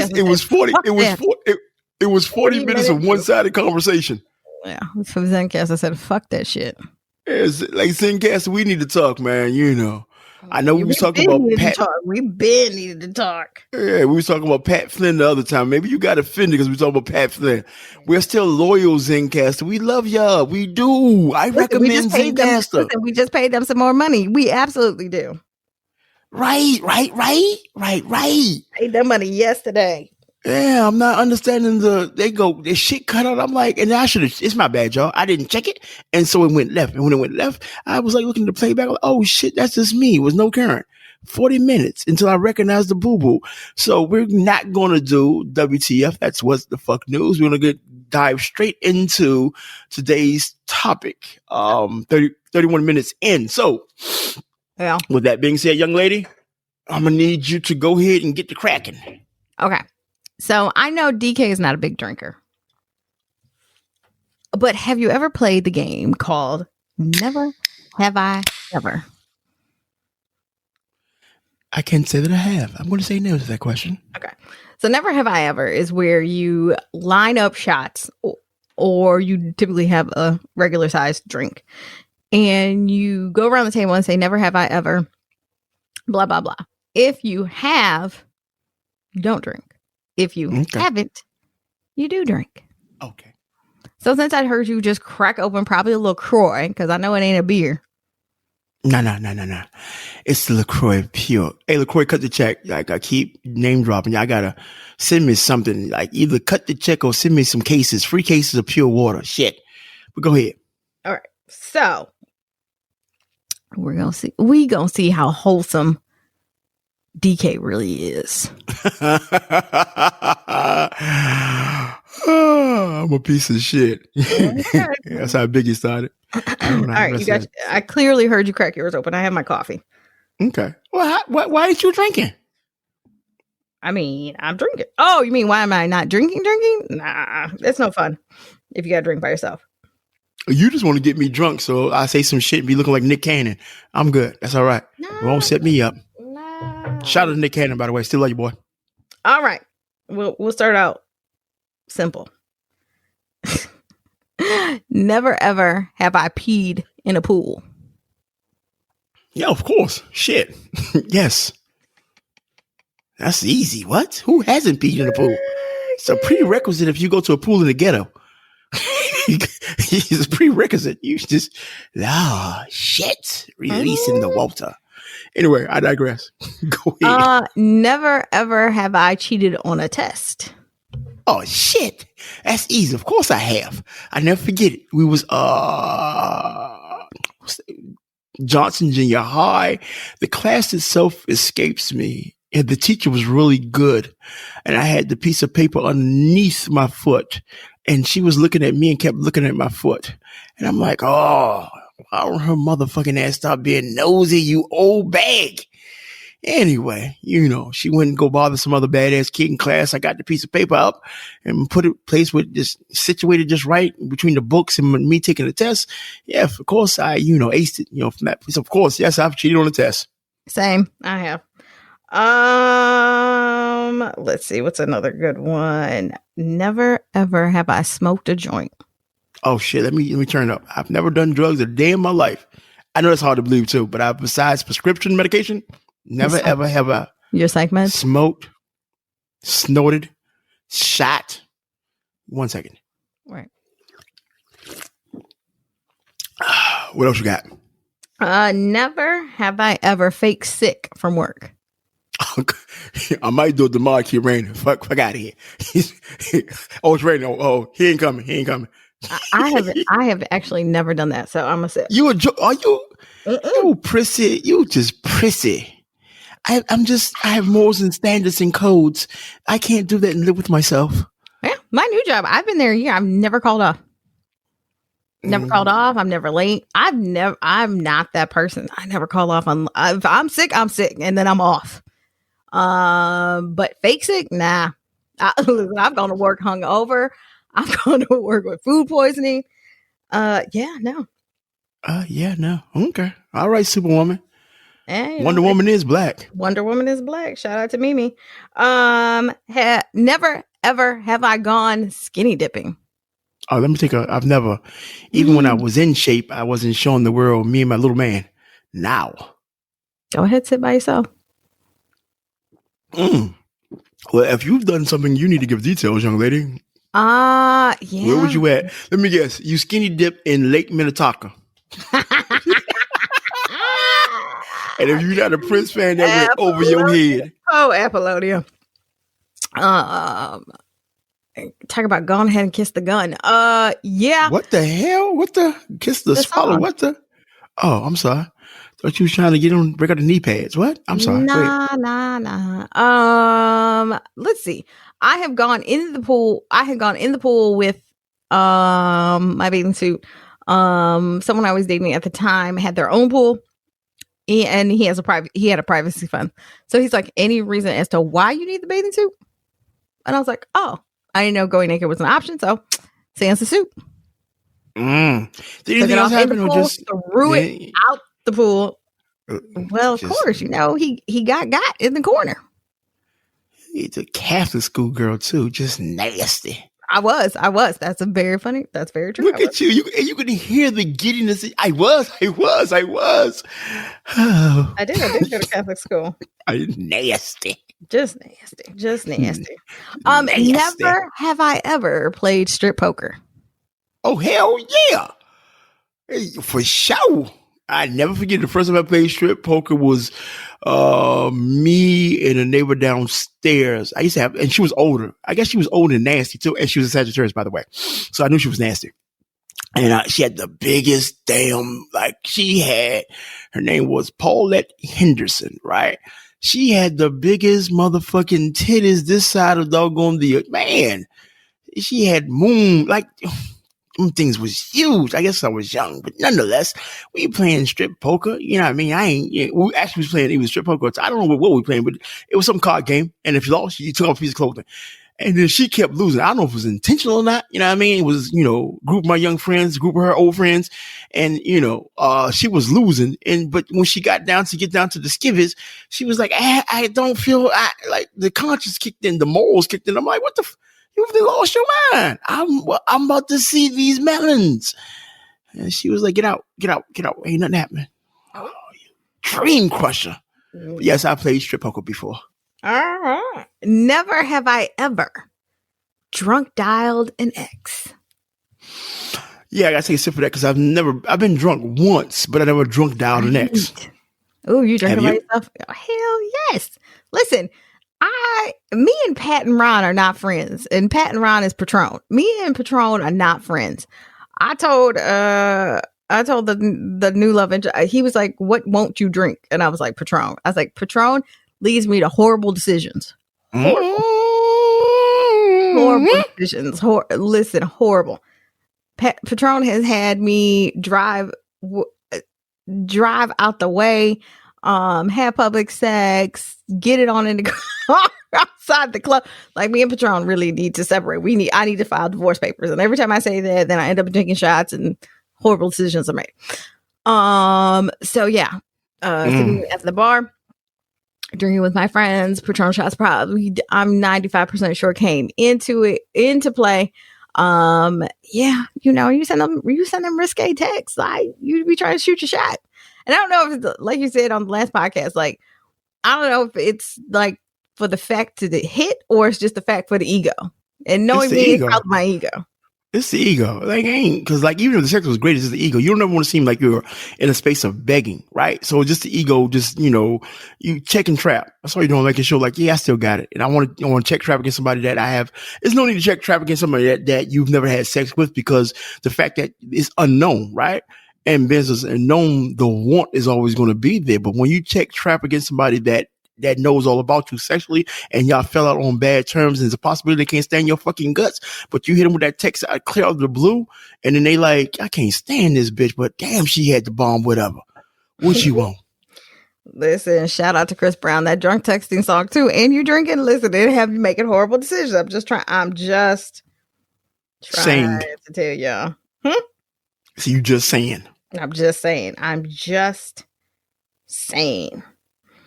It was 40 minutes of one-sided conversation. Yeah, for Zencast, I said, "Fuck that shit." It's like Zencast, we need to talk, man. I know we was talking about Pat. We been needed to talk. Yeah, we was talking about Pat Flynn the other time. Maybe you got offended because we talking about Pat Flynn. We're still loyal, Zencast. We love y'all. We do. I recommend Zencast. We just paid them some more money. We absolutely do. Right. Paid them money yesterday. Yeah, I'm not understanding their shit cut out. I'm like, and it's my bad, y'all. I didn't check it. And so it went left. And when it went left, I was like looking at the playback. Like, oh shit, that's just me. It was no current. 40 minutes until I recognized the boo-boo. So we're not going to do WTF. That's what's the fuck news. We're going to dive straight into today's topic. 31 minutes in. So yeah. With that being said, young lady, I'm going to need you to go ahead and get the cracking. Okay. So I know DK is not a big drinker, but have you ever played the game called Never Have I Ever? I can't say that I have. I'm going to say no to that question. Okay. So Never Have I Ever is where you line up shots or you typically have a regular sized drink and you go around the table and say, never have I ever, blah, blah, blah. If you have, you don't drink. If you haven't, you do drink. Okay. So since I heard you just crack open probably a LaCroix, because I know it ain't a beer. No. It's LaCroix pure. Hey, LaCroix, cut the check. Like, I keep name dropping. Y'all gotta send me something. Like, either cut the check or send me some cases, free cases of pure water. Shit. But go ahead. All right. So we're gonna see. We gonna see how wholesome DK really is. I'm a piece of shit. Okay. That's how Biggie started. All right, you got. I clearly heard you crack yours open. I have my coffee. Okay. Well, why ain't you drinking? I mean, I'm drinking. Oh, you mean why am I not drinking? Nah, that's no fun if you got to drink by yourself. You just want to get me drunk, so I say some shit and be looking like Nick Cannon. I'm good. That's all right. Nah, Won't set me up. nah. Shout out to Nick Cannon, by the way. Still love you, boy. All right. We'll start out simple. Never ever have I peed in a pool. Yeah, of course. Shit. Yes. That's easy. What? Who hasn't peed in a pool? It's a prerequisite if you go to a pool in the ghetto. It's a prerequisite. You just, shit. Releasing the water. Anyway, I digress. Go ahead. Never ever have I cheated on a test. Oh shit. That's easy. Of course I have. I never forget it. We was Johnson Junior High. The class itself escapes me. And the teacher was really good. And I had the piece of paper underneath my foot. And she was looking at me and kept looking at my foot. And I'm like, oh, why don't her motherfucking ass stop being nosy, you old bag? Anyway, she went and go bother some other badass kid in class. I got the piece of paper up and put it place with just situated just right between the books and me taking the test. Yeah, of course I, aced it, from that place. Of course, yes, I've cheated on the test. Same. I have. Let's see. What's another good one? Never ever have I smoked a joint. Oh shit. Let me turn it up. I've never done drugs a day in my life. I know it's hard to believe too, but besides prescription medication, never ever have I your psych meds? Smoked, snorted, shot. 1 second. Right. What else you got? Never have I ever fake sick from work. I might do it tomorrow. Keep raining. Fuck out of here. Oh, it's raining. Oh, he ain't coming. I have actually never done that. So I'm gonna say are you? You prissy. You just prissy. I have morals and standards and codes. I can't do that and live with myself. Yeah, my new job. I've been there a year. I've never called off. Never called off. I'm never late. I'm not that person. I never call off. If I'm sick, I'm sick, and then I'm off. But fake sick, nah. I've gone to work hungover. I've gone to work with food poisoning. Yeah, no. Okay. All right, Superwoman. Wonder Woman is black. Wonder Woman is black. Shout out to Mimi. Never ever have I gone skinny dipping. Oh, let me I've never, even when I was in shape, I wasn't showing the world me and my little man. Now. Go ahead, sit by yourself. Well, if you've done something, you need to give details, young lady. Yeah. Where was you at? Let me guess. You skinny dip in Lake Minnetonka. And if you're not a Prince fan, that went over your head. Oh, Apollonia. Talk about going ahead and kiss the gun. Yeah. What the hell? What the kiss the swallow? Song. What the? Oh, I'm sorry. Thought you was trying to break out the knee pads. What? I'm sorry. Nah. Let's see. I have gone in the pool. I had gone in the pool with my bathing suit. Someone I was dating at the time had their own pool. And he had a privacy fund. So he's like, any reason as to why you need the bathing suit? And I was like, oh, I didn't know going naked was an option. So sans the suit. Did anything else happen or just threw it out the pool? Well, of course, he got in the corner. He's a Catholic school girl too, just nasty. I was. That's very funny. That's very true. Look at you. You could hear the giddiness. I was. Oh. I did go to Catholic school. Nasty. Just nasty. Never have I ever played strip poker. Oh, hell yeah. Hey, for sure. I never forget the first time I played strip poker was me and a neighbor downstairs. I used to have, and she was older. I guess she was old and nasty too. And she was a Sagittarius, by the way. So I knew she was nasty. And she had the biggest damn, her name was Paulette Henderson, right? She had the biggest motherfucking titties this side of doggone man. She had moon, them things was huge. I guess I was young, but nonetheless, we playing strip poker. You know what I mean? We actually was playing even strip poker. I don't know what we were playing, but it was some card game. And if you lost, you took off a piece of clothing. And then she kept losing. I don't know if it was intentional or not. You know what I mean? It was, group of my young friends, group of her old friends. And, she was losing. But when she get down to the skivvies, she was like, I don't feel like the conscience kicked in, the morals kicked in. I'm like, what the you've lost your mind. I'm about to see these melons. And she was like, get out. Ain't nothing happening. Oh, you dream crusher. But yes, I played strip poker before. All right. Never have I ever drunk dialed an ex. Yeah, I gotta take a sip of that because I've been drunk once, but I never drunk dialed an ex. Oh, you drinking by yourself? Oh, hell yes. Listen, me and Pat and Ron are not friends, and Pat and Ron is Patron. Me and Patron are not friends. I told the new love interest. He was like, "What won't you drink?" And I was like, "Patron." I was like, "Patron leads me to horrible decisions. Horrible decisions. Listen, horrible. Patron has had me drive out the way, have public sex, get it on in the car outside the club. Like, me and Patron really need to separate. I need to file divorce papers. And every time I say that, then I end up drinking shots and horrible decisions are made. Sitting at the bar, drinking with my friends, Patron shots probably, I'm 95% sure came into play. You send them risque texts, like you be trying to shoot your shot. And I don't know if it's, like you said on the last podcast, like, I don't know if it's like for the fact to the hit or it's just the fact for the ego. And knowing me is probably my ego. It's the ego. Like, because like, even if the sex was great, it's just the ego. You don't ever want to seem like you're in a space of begging, right? So just the ego, you check and trap. That's all you're doing, making sure like, yeah, I still got it. And I want to check trap against somebody that I have. There's no need to check trap against somebody that you've never had sex with, because the fact that it's unknown, right? And business and known, the want is always going to be there. But when you check trap against somebody that knows all about you sexually and y'all fell out on bad terms, and there's a possibility they can't stand your fucking guts, but you hit them with that text clear out of the blue, and then they like, I can't stand this bitch, but damn, she had the bomb, whatever. What you want? Listen, shout out to Chris Brown, that drunk texting song too. And you drinking, listen, it have you making horrible decisions. I'm just trying saying to tell y'all. So you just saying. I'm just saying.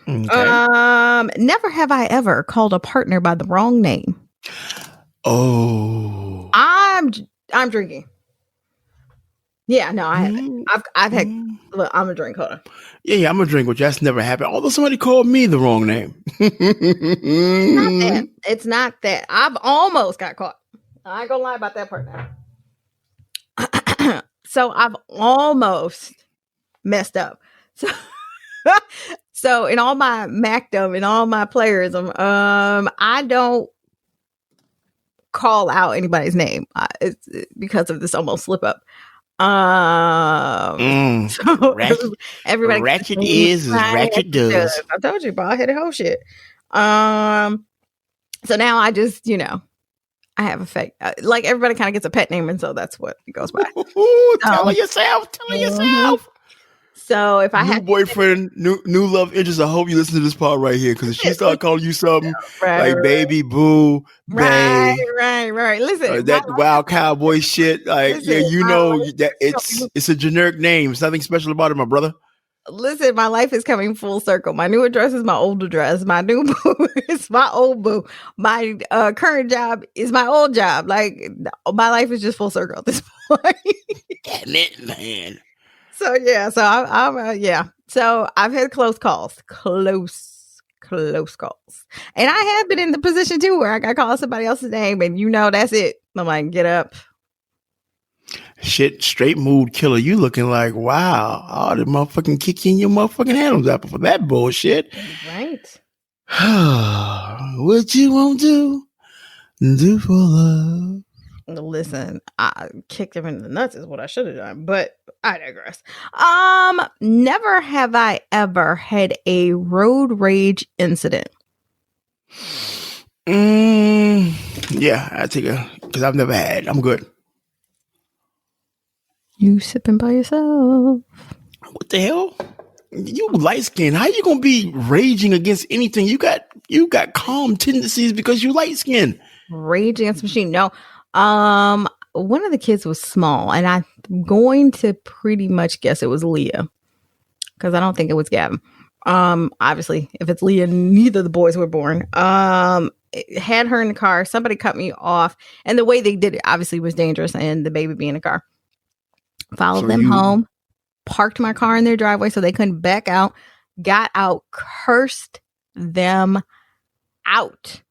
Okay. Never have I ever called a partner by the wrong name. Oh. I'm drinking. Yeah, no, I haven't. I've had. Look, I'm a drink. Hold on. Yeah, I'm a drink, which that's never happened. Although somebody called me the wrong name. It's not that. I've almost got caught. I ain't gonna lie about that part now. So I've almost messed up. So in all my Macdom, in all my playerism, I don't call out anybody's name. It's because of this almost slip up. So everybody ratchet is ratchet does. I told you, bald headed whole shit. So now I just, I have a fake, like everybody kind of gets a pet name, and so that's what it goes by. Tell yourself. So if I new had boyfriend, new love interest, I hope you listen to this part right here, because if she start calling you something like baby, boo, babe, right. Listen, that wild cowboy shit, like that it's a generic name. There's nothing special about it, my brother. Listen, my life is coming full circle. My new address is my old address. My new boo is my old boo. My current job is my old job. Like, my life is just full circle at this point. Damn it, man. So yeah, So I've had close calls, and I have been in the position too where I got called somebody else's name, and that's it. I'm like, get up. Shit, straight mood killer. You looking like, wow, all the motherfucking kick you in your motherfucking Adam's apple for that bullshit. Right. What you won't do for love. Listen, I kicked him in the nuts is what I should have done, but I digress. Never have I ever had a road rage incident. Yeah, I take because I've never had. I'm good. You sipping by yourself. What the hell? You light skinned. How you gonna be raging against anything? You got calm tendencies because you light skinned. Rage Against the Machine. No. One of the kids was small, and I'm going to pretty much guess it was Leah. Because I don't think it was Gavin. Obviously, if it's Leah, neither of the boys were born. Had her in the car. Somebody cut me off, and the way they did it obviously was dangerous. And the baby being in the car, followed them home, parked my car in their driveway so they couldn't back out. Got out, cursed them out,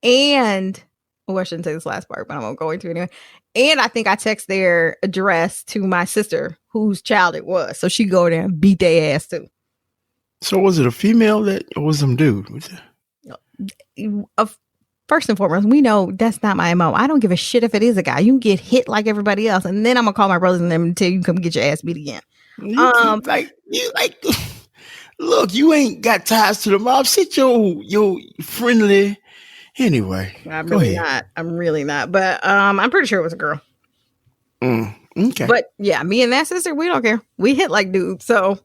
and I shouldn't say this last part, but I'm going to anyway. And I think I text their address to my sister, whose child it was, so she go there and beat their ass too. So was it a female or was some dude? First and foremost, we know that's not my MO. I don't give a shit if it is a guy. You can get hit like everybody else, and then I'm gonna call my brothers and them and tell you come get your ass beat again. Look, you ain't got ties to the mob. Sit your friendly. Anyway, I'm really not. But I'm pretty sure it was a girl. Okay. But yeah, me and that sister, we don't care. We hit like dudes, so.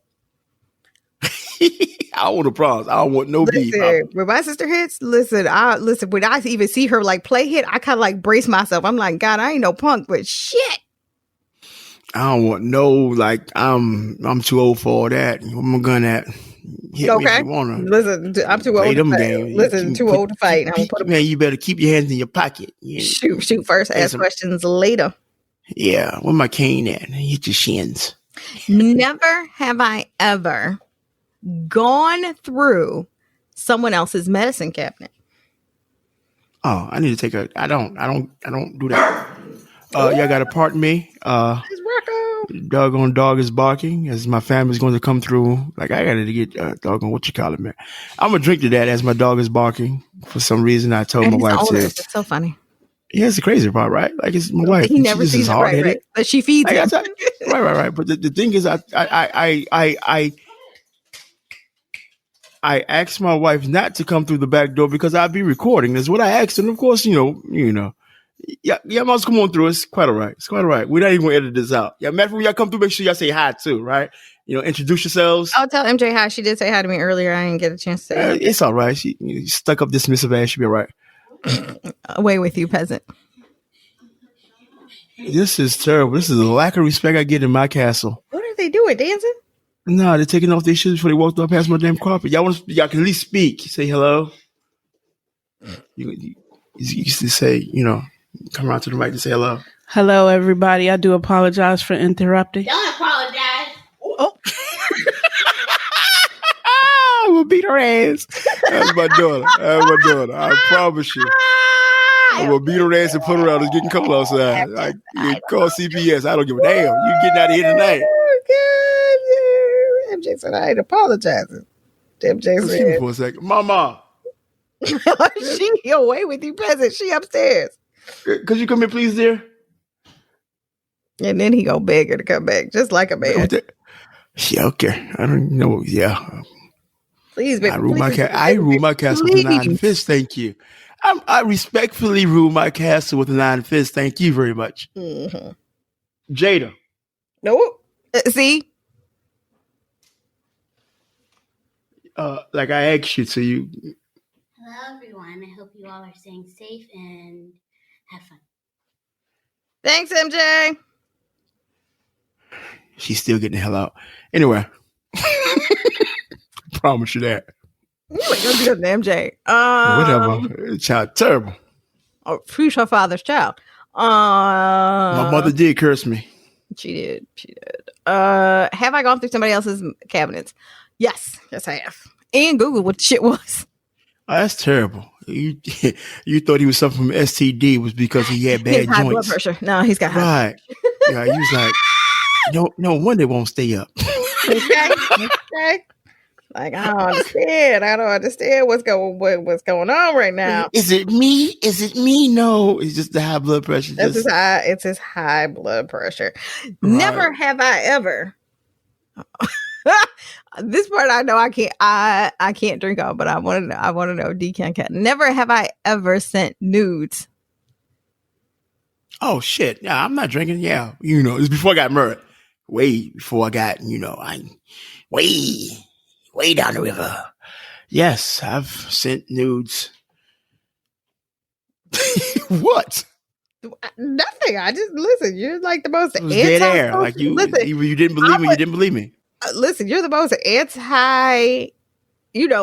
I don't want the problems. I don't want no beef. When my sister hits, listen. When I even see her like play hit, I kind of like brace myself. I'm like, God, I ain't no punk, but shit. I don't want no like. I'm too old for all that. I'm gonna hit me if you wanna. Listen, I'm too old to fight. Listen, too old to fight. Man, you better keep your hands in your pocket. Yeah. Shoot first. Ask questions later. Yeah, where my cane at? Hit your shins. Never have I ever gone through someone else's medicine cabinet. Oh, I need to take I don't do that. Y'all gotta pardon me. Doggone dog is barking as my family's going to come through. Like I gotta get doggone what you call it, man. I'm gonna drink to that as my dog is barking. For some reason, I told my wife to. It's so funny. Yeah, it's the crazy part, right? Like it's my wife. He never sees it, right? But she feeds him. Right. But the thing is, I asked my wife not to come through the back door because I'd be recording. That's what I asked, and of course, you know. Yeah, moms, come on through. It's quite all right. We're not even gonna edit this out. Yeah, matter of fact, when y'all come through, make sure y'all say hi too, right? Introduce yourselves. I'll tell MJ hi. She did say hi to me earlier. I didn't get a chance to say hi. It's all right. She stuck up dismissive ass. She'll be all right. Away with you, peasant. This is terrible. This is the lack of respect I get in my castle. What are they doing? Dancing? No, they're taking off their shoes before they walked up past my damn carpet. Y'all can at least speak. Say hello. You used to say, come around to the mic to say hello. Hello, everybody. I do apologize for interrupting. Don't apologize. Oh. We'll beat her ass. That's my daughter. I promise you. I'm going to beat her ass and put her out. It's getting cold outside. You call CPS. I don't give a damn. You getting out of here tonight. Oh, God. MJ said, I ain't apologizing. MJ said. Excuse me for a second. Mama. She away with you, peasant. She upstairs. Could you come here, please, dear? And then he go beg her to come back, just like a man. Yeah, okay. I don't know. Yeah. Please, baby. I rule my castle with an iron fist. Thank you. I respectfully rule my castle with an iron fist. Thank you very much. Mm-hmm. Jada. Nope. See? Like I asked you to you. Hello, everyone. I hope you all are staying safe and have fun. Thanks, MJ. She's still getting the hell out. Anyway. Promise you that. You ain't gonna do nothing to MJ. Whatever. Child, terrible. Oh, who's her father's child? My mother did curse me. She did. Have I gone through somebody else's cabinets? Yes, I have. And Google what the shit was. Oh, that's terrible. You thought he was suffering from STD was because he had bad high joints. Blood pressure. No, he's got high. Right. Yeah, he was like, no wonder it won't stay up. Okay. Like I don't understand what's going on right now. Is it me? No, it's just the high blood pressure. It's his high blood pressure. Right. Never have I ever. This part I know I can't drink on, but I want to know. Decan cat. Never have I ever sent nudes. Oh shit! Yeah, I'm not drinking. Yeah, it's before I got married. way before I got, way down the river. Yes, I've sent nudes. What? Nothing. I just listen. You're like the most It was dead air. anti. Like you, Listen, either you didn't believe me, you didn't believe me. listen. You're the most anti,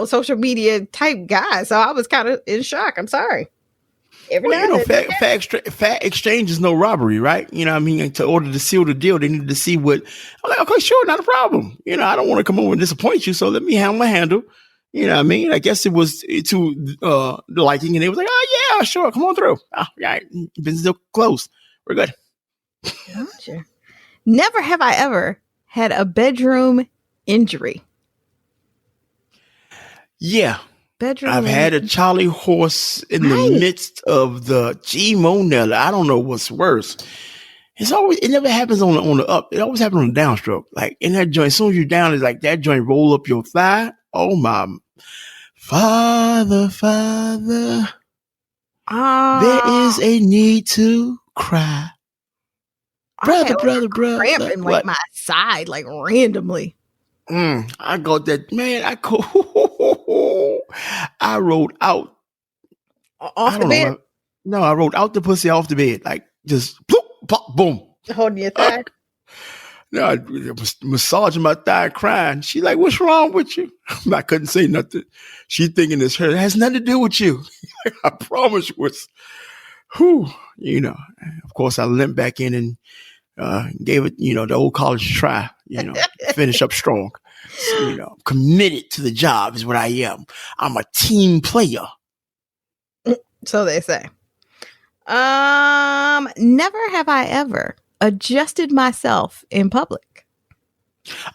social media type guy. So I was kind of in shock. I'm sorry. Every now and then, fact exchange is no robbery, right? You know what I mean? To order to seal the deal, they need to see what. I'm like, okay, sure, not a problem. I don't want to come over and disappoint you, so let me handle my handle. You know what I mean? I guess it was to the liking, and they was like, oh, yeah, sure, come on through. Oh, yeah, been still closed. We're good. Gotcha. Never have I ever had a bedroom injury. Yeah. Bedroom I've had a Charlie horse in the midst of the G-Monella. I don't know what's worse. It never happens on the up. It always happens on the downstroke. Like in that joint, as soon as you're down, it's like that joint roll up your thigh. Oh my Father, there is a need to cry. Brother. Cramp in like my side, like randomly. I got that, man. I rolled out off the bed. No, I rolled out the pussy off the bed, like just bloop, pop, boom, holding your thigh. No, I was massaging my thigh, crying. She like, "What's wrong with you?" I couldn't say nothing. She thinking it's her. It has nothing to do with you. I promise you, it's whew. Of course, I limped back in and gave it, the old college try. Finish up strong. So, committed to the job is what I am. I'm a team player. So they say. Never have I ever adjusted myself in public.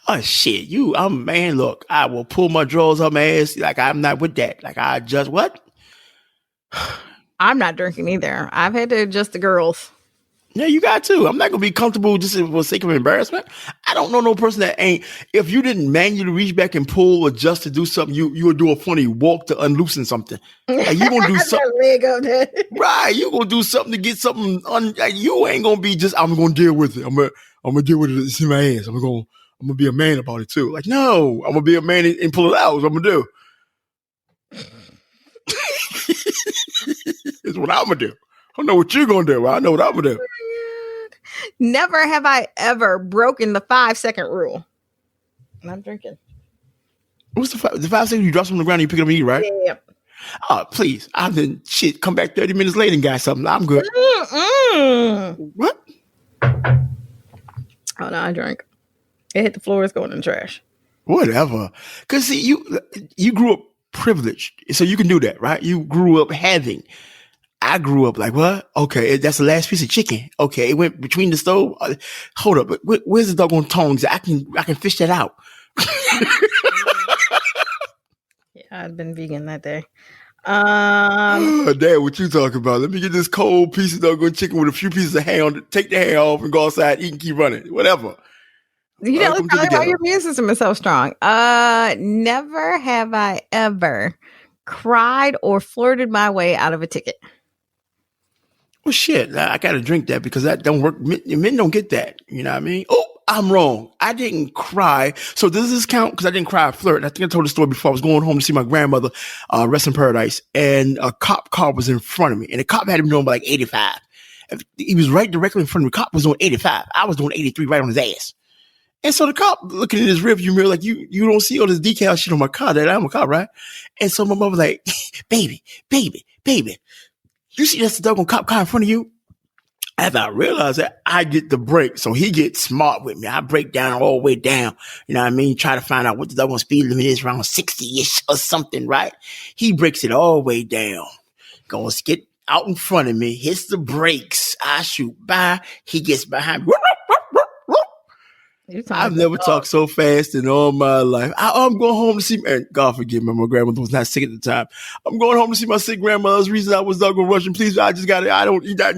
Oh shit, man, look, I will pull my drawers up my ass. Like I'm not with that. Like I adjust what? I'm not drinking either. I've had to adjust the girls. Yeah, you got to. I'm not going to be comfortable just for the sake of embarrassment. I don't know no person that ain't. If you didn't manually reach back and pull or adjust to do something, you would do a funny walk to unloosen something. Like you going to do something. Leg up there. Right. You going to do something to get something. Like you ain't going to be just, I'm going to deal with it. I'm going to deal with it. It's in my ass. I'm going to be a man about it too. Like, no, I'm going to be a man and pull it out. That's what I'm going to do. It's what I'm going to do. I don't know what you're going to do. I know what I'm going to do. Never have I ever broken the 5-second rule. And I'm drinking. What's the 5 seconds? You drop something on the ground and you pick it up and eat, right? Yeah. Oh, please. I've been come back 30 minutes later and got something. I'm good. What? Oh, no, I drank. It hit the floor. It's going in the trash. Whatever. Because see, you grew up privileged. So you can do that, right? You grew up having. I grew up like, what? Okay, that's the last piece of chicken. Okay, it went between the stove. Hold up, where's the doggone tongs? I can fish that out. Yeah, I'd been vegan that day. Dad, what you talking about? Let me get this cold piece of doggone chicken with a few pieces of hair on it. Take the hair off and go outside, eat and keep running. Whatever. That's probably why your immune system is so strong. Never have I ever cried or flirted my way out of a ticket. Well, shit, I got to drink that because that don't work. Men don't get that. You know what I mean? Oh, I'm wrong. I didn't cry. So does this count? Because I didn't cry, flirt. I think I told the story before. I was going home to see my grandmother, rest in paradise, and a cop car was in front of me. And the cop had him doing like 85. He was right directly in front of me. The cop was doing 85. I was doing 83 right on his ass. And so the cop looking in his rearview mirror like, you don't see all this decal shit on my car that I'm a cop, right? And so my mother was like, baby. You see that's the doggone cop car in front of you? After I realized that, I get the brake. So he gets smart with me. I break down all the way down. You know what I mean? Try to find out what the doggone speed limit is, around 60-ish or something, right? He breaks it all the way down. Goes to get out in front of me, hits the brakes. I shoot by. He gets behind me. I've never talked so fast in all my life. I'm going home to see, and God forgive me, my grandmother was not sick at the time. I'm going home to see my sick grandmother. That's the reason I was not going to rush. Please, I just got it. I don't eat that.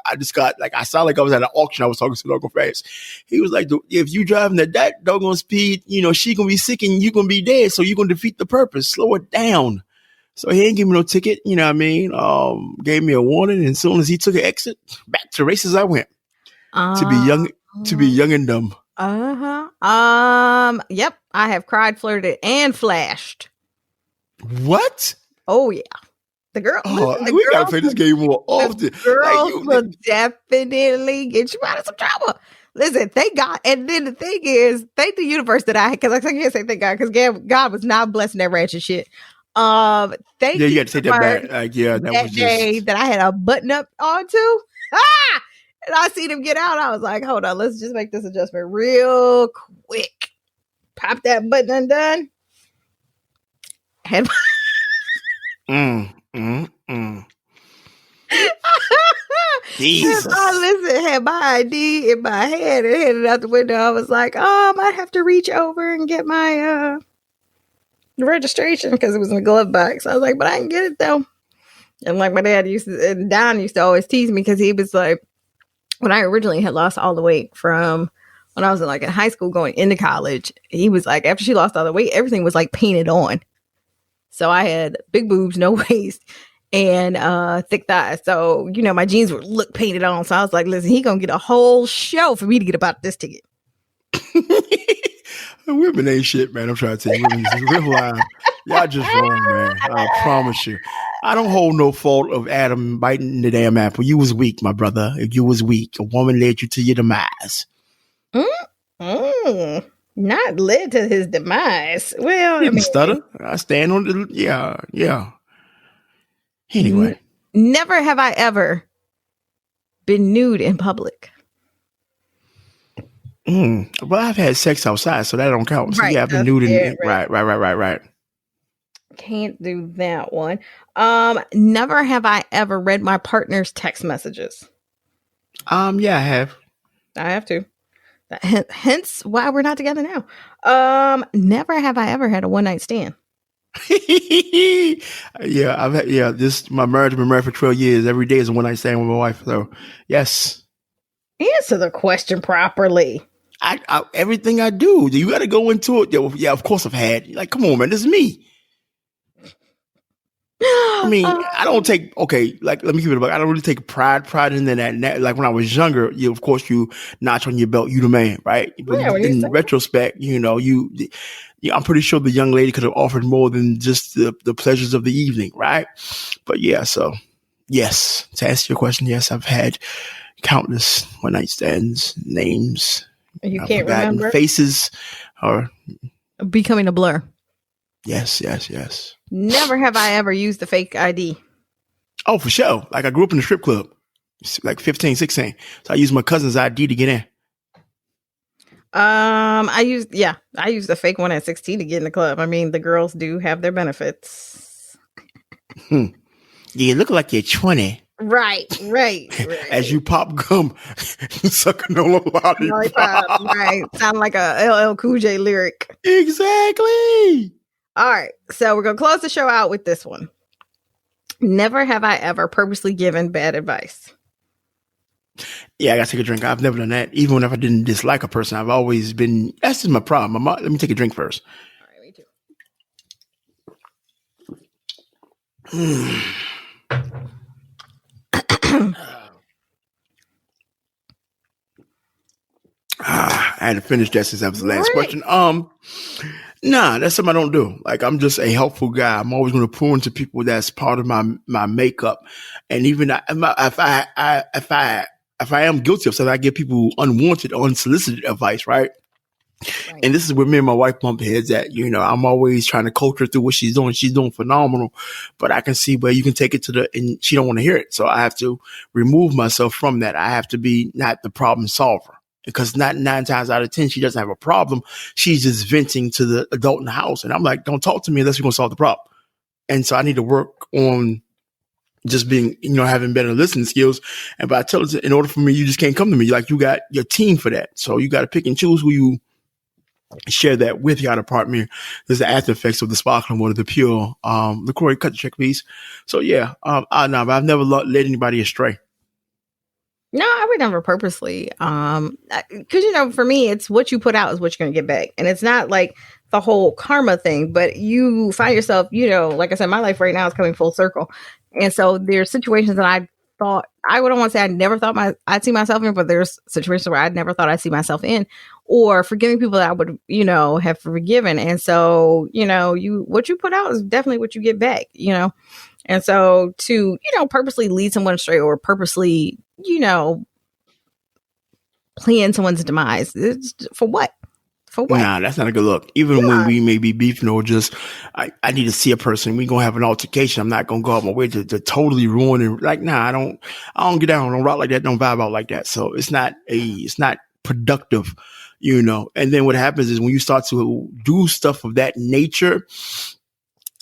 I just got, like, I sound like I was at an auction. I was talking so doggone fast. He was like, if you driving at that doggone speed, she going to be sick and you going to be dead. So you're going to defeat the purpose. Slow it down. So he ain't give me no ticket. You know what I mean? Gave me a warning. And as soon as he took an exit, back to races I went. To be young to be young and dumb. Yep. I have cried, flirted, and flashed. What? Oh yeah. The girl. Oh, listen, the we gotta girls play this game more often. The girls Like, will definitely get you out of some trouble. Listen, thank God. And then the thing is, thank the universe that because I can't say thank God because God was not blessing that ratchet shit. Thank you got to take that back. Like, yeah, that was day just that I had a button up onto. Ah! And I seen him get out. I was like, hold on, let's just make this adjustment real quick. Pop that button undone. Had Jesus. Had my ID in my hand and handed it out the window. I was like, I might have to reach over and get my registration because it was in a glove box. I was like, but I can get it though. And like my dad and Don used to always tease me because he was like, when I originally had lost all the weight from when I was in high school going into college, he was like, after she lost all the weight, everything was like painted on. So I had big boobs, no waist, and thick thighs. So, my jeans would look painted on. So I was like, listen, he gonna get a whole show for me to get about this ticket. Women ain't shit, man. I'm trying to tell you, women is real live. Y'all just wrong, man. I promise you. I don't hold no fault of Adam biting the damn apple. You was weak, my brother. If you was weak, a woman led you to your demise. Not led to his demise. Well, I stutter. I stand on the yeah. Anyway, never have I ever been nude in public. Well, I've had sex outside, so that don't count. So right, yeah, I've been nude in right. Can't do that one. Never have I ever read my partner's text messages. Yeah, I have. I have to. Hence why we're not together now. Never have I ever had a one night stand. Yeah, I've had. My marriage, been married for 12 years. Every day is a one night stand with my wife. So yes. Answer the question properly. I everything I do, you got to go into it. Yeah, of course I've had. Like, come on, man, this is me. I mean, I don't take, let me keep it about. I don't really take pride in that. Like when I was younger, of course you notch on your belt, you the man, right? But in retrospect, I'm pretty sure the young lady could have offered more than just the pleasures of the evening, right? But yeah, so yes, to answer your question, yes, I've had countless one night stands, names. You can't remember faces, or becoming a blur. Yes. Never have I ever used a fake ID. Oh, for sure. Like I grew up in a strip club, like 15, 16. So I used my cousin's ID to get in. I used a fake one at 16 to get in the club. I mean, the girls do have their benefits. You look like you're 20. Right. As you pop gum, sucking on a lollipop. Right. Sound like a LL Cool J lyric. Exactly. All right. So we're going to close the show out with this one. Never have I ever purposely given bad advice. Yeah, I got to take a drink. I've never done that. Even if I didn't dislike a person, I've always been, that's just my problem. Let me take a drink first. All right, me too. I had to finish that since that was the last question. Nah, that's something I don't do. Like, I'm just a helpful guy. I'm always going to pour into people. That's part of my makeup. And even if I am guilty of something, I give people unwanted or unsolicited advice, right? And this is where me and my wife bump heads at. I'm always trying to coach her through what she's doing. She's doing phenomenal, but I can see where you can take it and she don't want to hear it. So I have to remove myself from that. I have to be not the problem solver, because not 9 times out of 10, she doesn't have a problem. She's just venting to the adult in the house. And I'm like, don't talk to me unless you're going to solve the problem. And so I need to work on just being, having better listening skills. And but I tell her, in order for me, you just can't come to me. Like, you got your team for that. So you got to pick and choose who you share that with. You got to partner. There's the after effects of the sparkling water, the pure. LaCroix, cut the check, please. So yeah, but I've never led anybody astray. No, I would never purposely. Because, for me, it's what you put out is what you're going to get back. And it's not like the whole karma thing, but you find yourself, like I said, my life right now is coming full circle. And so there's situations that I thought I wouldn't want to say I never thought I'd see myself in, but there's situations where I never thought I'd see myself in, or forgiving people that I would, have forgiven. And so, what you put out is definitely what you get back, And so to, purposely lead someone astray or purposely, plan someone's demise, it's for what? For what? Nah, that's not a good look. Even when we may be beefing or just, I need to see a person, we gonna have an altercation. I'm not gonna go out my way to totally ruin it. Like, nah, I don't get down, I don't rock like that, don't vibe out like that. So it's not productive, And then what happens is when you start to do stuff of that nature,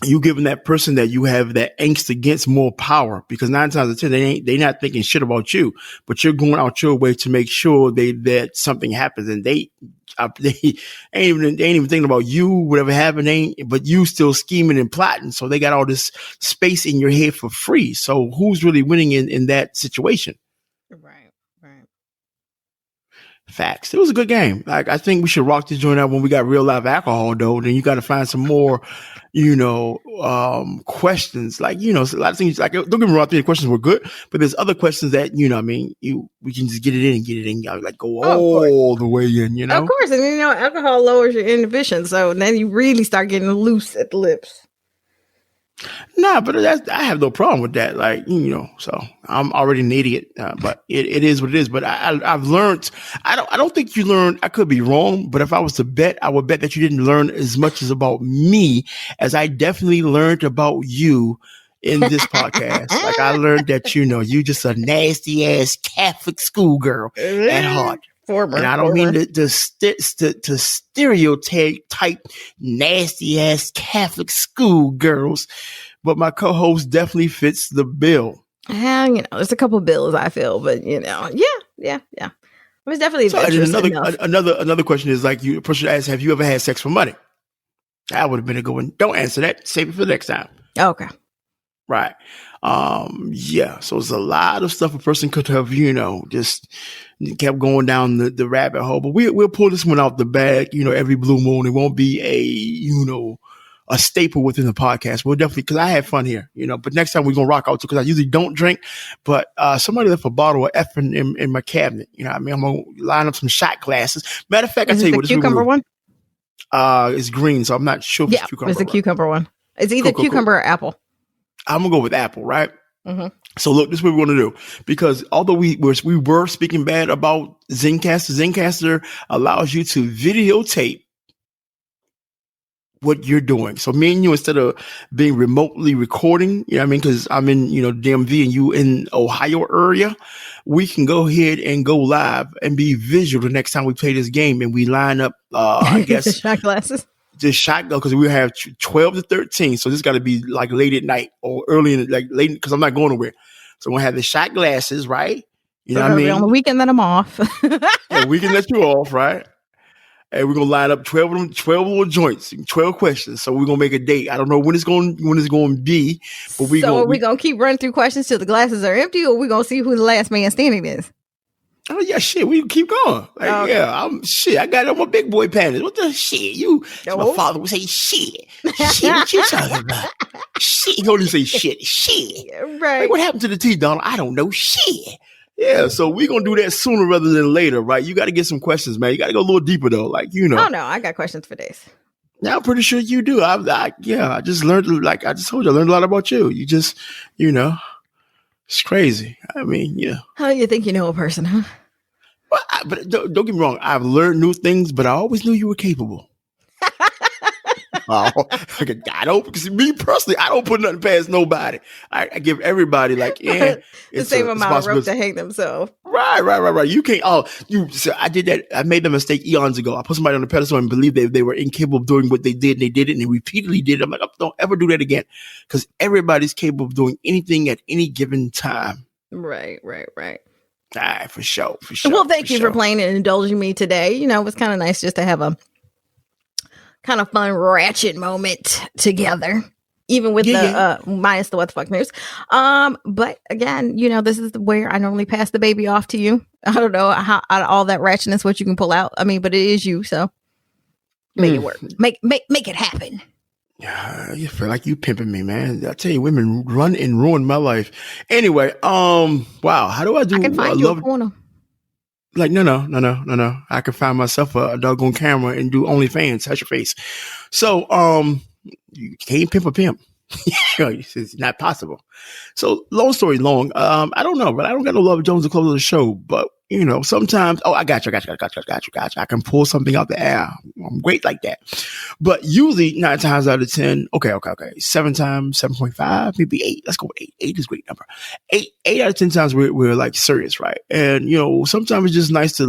you giving that person that you have that angst against more power, because 9 times out of 10, they not thinking shit about you, but you're going out your way to make sure that something happens, and they ain't even thinking about you, whatever happened, but you still scheming and plotting. So they got all this space in your head for free. So who's really winning in that situation? Right. Facts. It was a good game. Like, I think we should rock this joint out when we got real live alcohol, though. Then you got to find some more, questions. Like, a lot of things. Like, don't get me wrong, I think the questions were good, but there's other questions that, we can just get it in, like go all the way in, Of course, and alcohol lowers your inhibition, so then you really start getting loose at the lips. Nah, but I have no problem with that. Like, so I'm already an idiot, but it is what it is. But I've learned, I don't think you learned, I could be wrong, but if I was to bet, I would bet that you didn't learn as much as about me as I definitely learned about you in this podcast. Like, I learned that, you just a nasty ass Catholic schoolgirl at heart. And I don't mean to stereotype nasty ass Catholic school girls, but my co-host definitely fits the bill. There's a couple bills I feel, but yeah. It was definitely so. Another question is, like, a person asks, have you ever had sex for money? That would have been a good one. Don't answer that. Save it for the next time. Okay. Right. Yeah. So it's a lot of stuff a person could have, just kept going down the rabbit hole. But we'll pull this one out the bag, every blue moon. It won't be a staple within the podcast. We'll definitely, because I had fun here, but next time we're going to rock out too, because I usually don't drink, but somebody left a bottle of effing in my cabinet. I'm going to line up some shot glasses. Matter of fact, I'll tell you what. Is it the cucumber one? It's green, so I'm not sure if it's cucumber. It's the cucumber one. It's either cucumber or apple. I'm going to go with apple, right? Mm-hmm. So look, this is what we're going to do, because although we were speaking bad about Zencastr allows you to videotape what you're doing. So me and you, instead of being remotely recording, because I'm in, DMV and you in Ohio area, we can go ahead and go live and be visual the next time we play this game, and we line up, I guess, shot glasses. Just shotgun, because we have 12 to 13. So this got to be like late at night or early in late, because I'm not going nowhere. So we're going to have the shot glasses, right? You know what I mean? On the weekend that I'm off. Yeah, we can let you off, right? And we're going to line up 12 of them, 12 little joints, 12 questions. So we're going to make a date. I don't know when it's going to be, but we are we going to keep running through questions till the glasses are empty, or we going to see who the last man standing is? Oh yeah, shit. We can keep going. Like, okay. Yeah, I got it on my big boy panties. What the shit? My father would say shit. Shit, what you talking about? Shit, he don't even say shit. Shit. Right. Like, what happened to the T, Donald? I don't know. Shit. Yeah, so we're going to do that sooner rather than later, right? You got to get some questions, man. You got to go a little deeper, though. Like, Oh, no, I got questions for days. Yeah, I'm pretty sure you do. I just learned, like I just told you, I learned a lot about you. You just, it's crazy. I mean, yeah. How do you think you know a person, huh? Well, but don't get me wrong. I've learned new things, but I always knew you were capable. I don't, because me personally, I don't put nothing past nobody. I give everybody the same amount of rope to hang themselves. Right. You can't. So I did that. I made the mistake eons ago. I put somebody on the pedestal and believed they were incapable of doing what they did, and they did it, and they repeatedly did it. I'm like, don't ever do that again, because everybody's capable of doing anything at any given time. Right. All right, for sure. Well, thank you for playing and indulging me today. It was kind of nice just to have a kind of fun ratchet moment together, even with minus the what the fuck news. But again, this is where I normally pass the baby off to you. I don't know how out of all that ratchetness what you can pull out. I mean, but it is you, so make it work. Make it happen. You feel like you pimping me, man. I tell you, women run and ruin my life. Anyway, wow. How do I do? I can find you a corner. Like, no. I can find myself a doggone camera and do OnlyFans. Touch your face. So, you can't pimp a pimp. It's not possible. So, long story long. I don't know, but I don't got no Love Jones to close the show. But sometimes, I got you. I can pull something out the air. I'm great like that. But usually 9 times out of 10, okay. 7 times, 7.5, maybe 8. Let's go with 8. 8 is a great number. 8 out of 10 times we're like serious, right? And, sometimes it's just nice to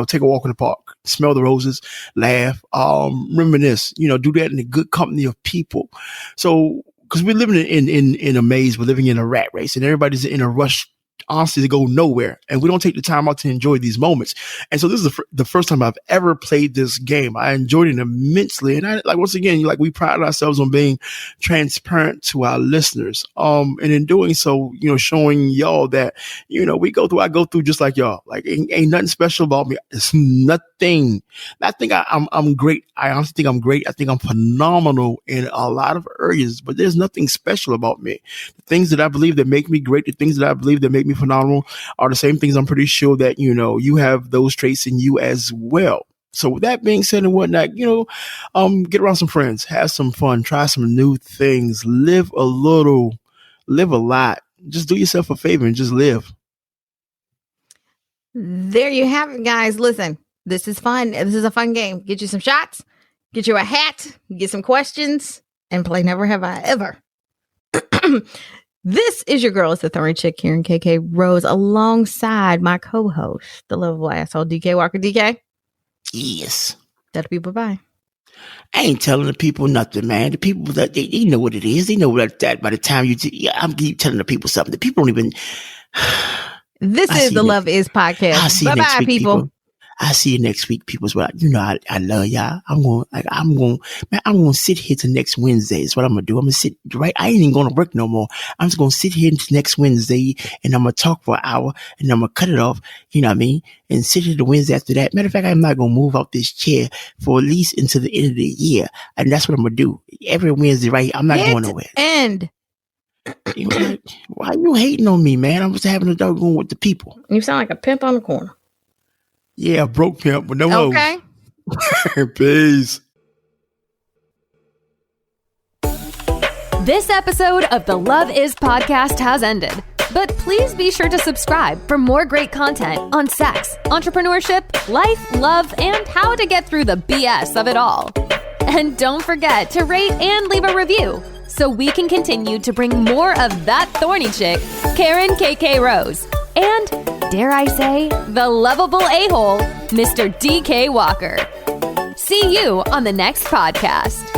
take a walk in the park, smell the roses, laugh, reminisce, do that in a good company of people. So, because we're living in a maze, we're living in a rat race, and everybody's in a rush, honestly, to go nowhere, and we don't take the time out to enjoy these moments. And so this is the first time I've ever played this game. I enjoyed it immensely, and I once again, we pride ourselves on being transparent to our listeners. And in doing so, showing y'all that I go through just like y'all. Like ain't nothing special about me. It's nothing. I think I'm great. I honestly think I'm great. I think I'm phenomenal in a lot of areas, but there's nothing special about me. The things that I believe that make me great, the things that I believe that make me phenomenal are the same things I'm pretty sure that, you have those traits in you as well. So with that being said and whatnot, get around some friends, have some fun, try some new things, live a little, live a lot. Just do yourself a favor and just live. There you have it, guys. Listen, this is fun. This is a fun game. Get you some shots, get you a hat, get some questions, and play Never Have I Ever. This is your girl. It's the Thorny Chick here in KK Rose alongside my co-host, the lovable asshole, DK Walker. DK? Yes. That'll be bye-bye. I ain't telling the people nothing, man. The people, that they know what it is. They know that by the time I'm telling the people something. The people don't even... This is the Love Is podcast. Bye-bye, people. I'll see you next week, people. Well, I love y'all. I'm going to sit here till next Wednesday. Is what I'm going to do. I'm going to sit right. I ain't even going to work no more. I'm just going to sit here until next Wednesday, and I'm going to talk for an hour, and I'm going to cut it off. You know what I mean? And sit here the Wednesday after that. Matter of fact, I'm not going to move out this chair for at least until the end of the year. And that's what I'm going to do. Every Wednesday, right? I'm not going nowhere. And why are you hating on me, man? I'm just having a dog going with the people. You sound like a pimp on the corner. Yeah, broke pimp, but no hoes. Okay. Peace. This episode of the Love Is podcast has ended. But please be sure to subscribe for more great content on sex, entrepreneurship, life, love, and how to get through the BS of it all. And don't forget to rate and leave a review so we can continue to bring more of that thorny chick, Karen KK Rose. And, dare I say, the lovable a-hole, Mr. DK Walker. See you on the next podcast.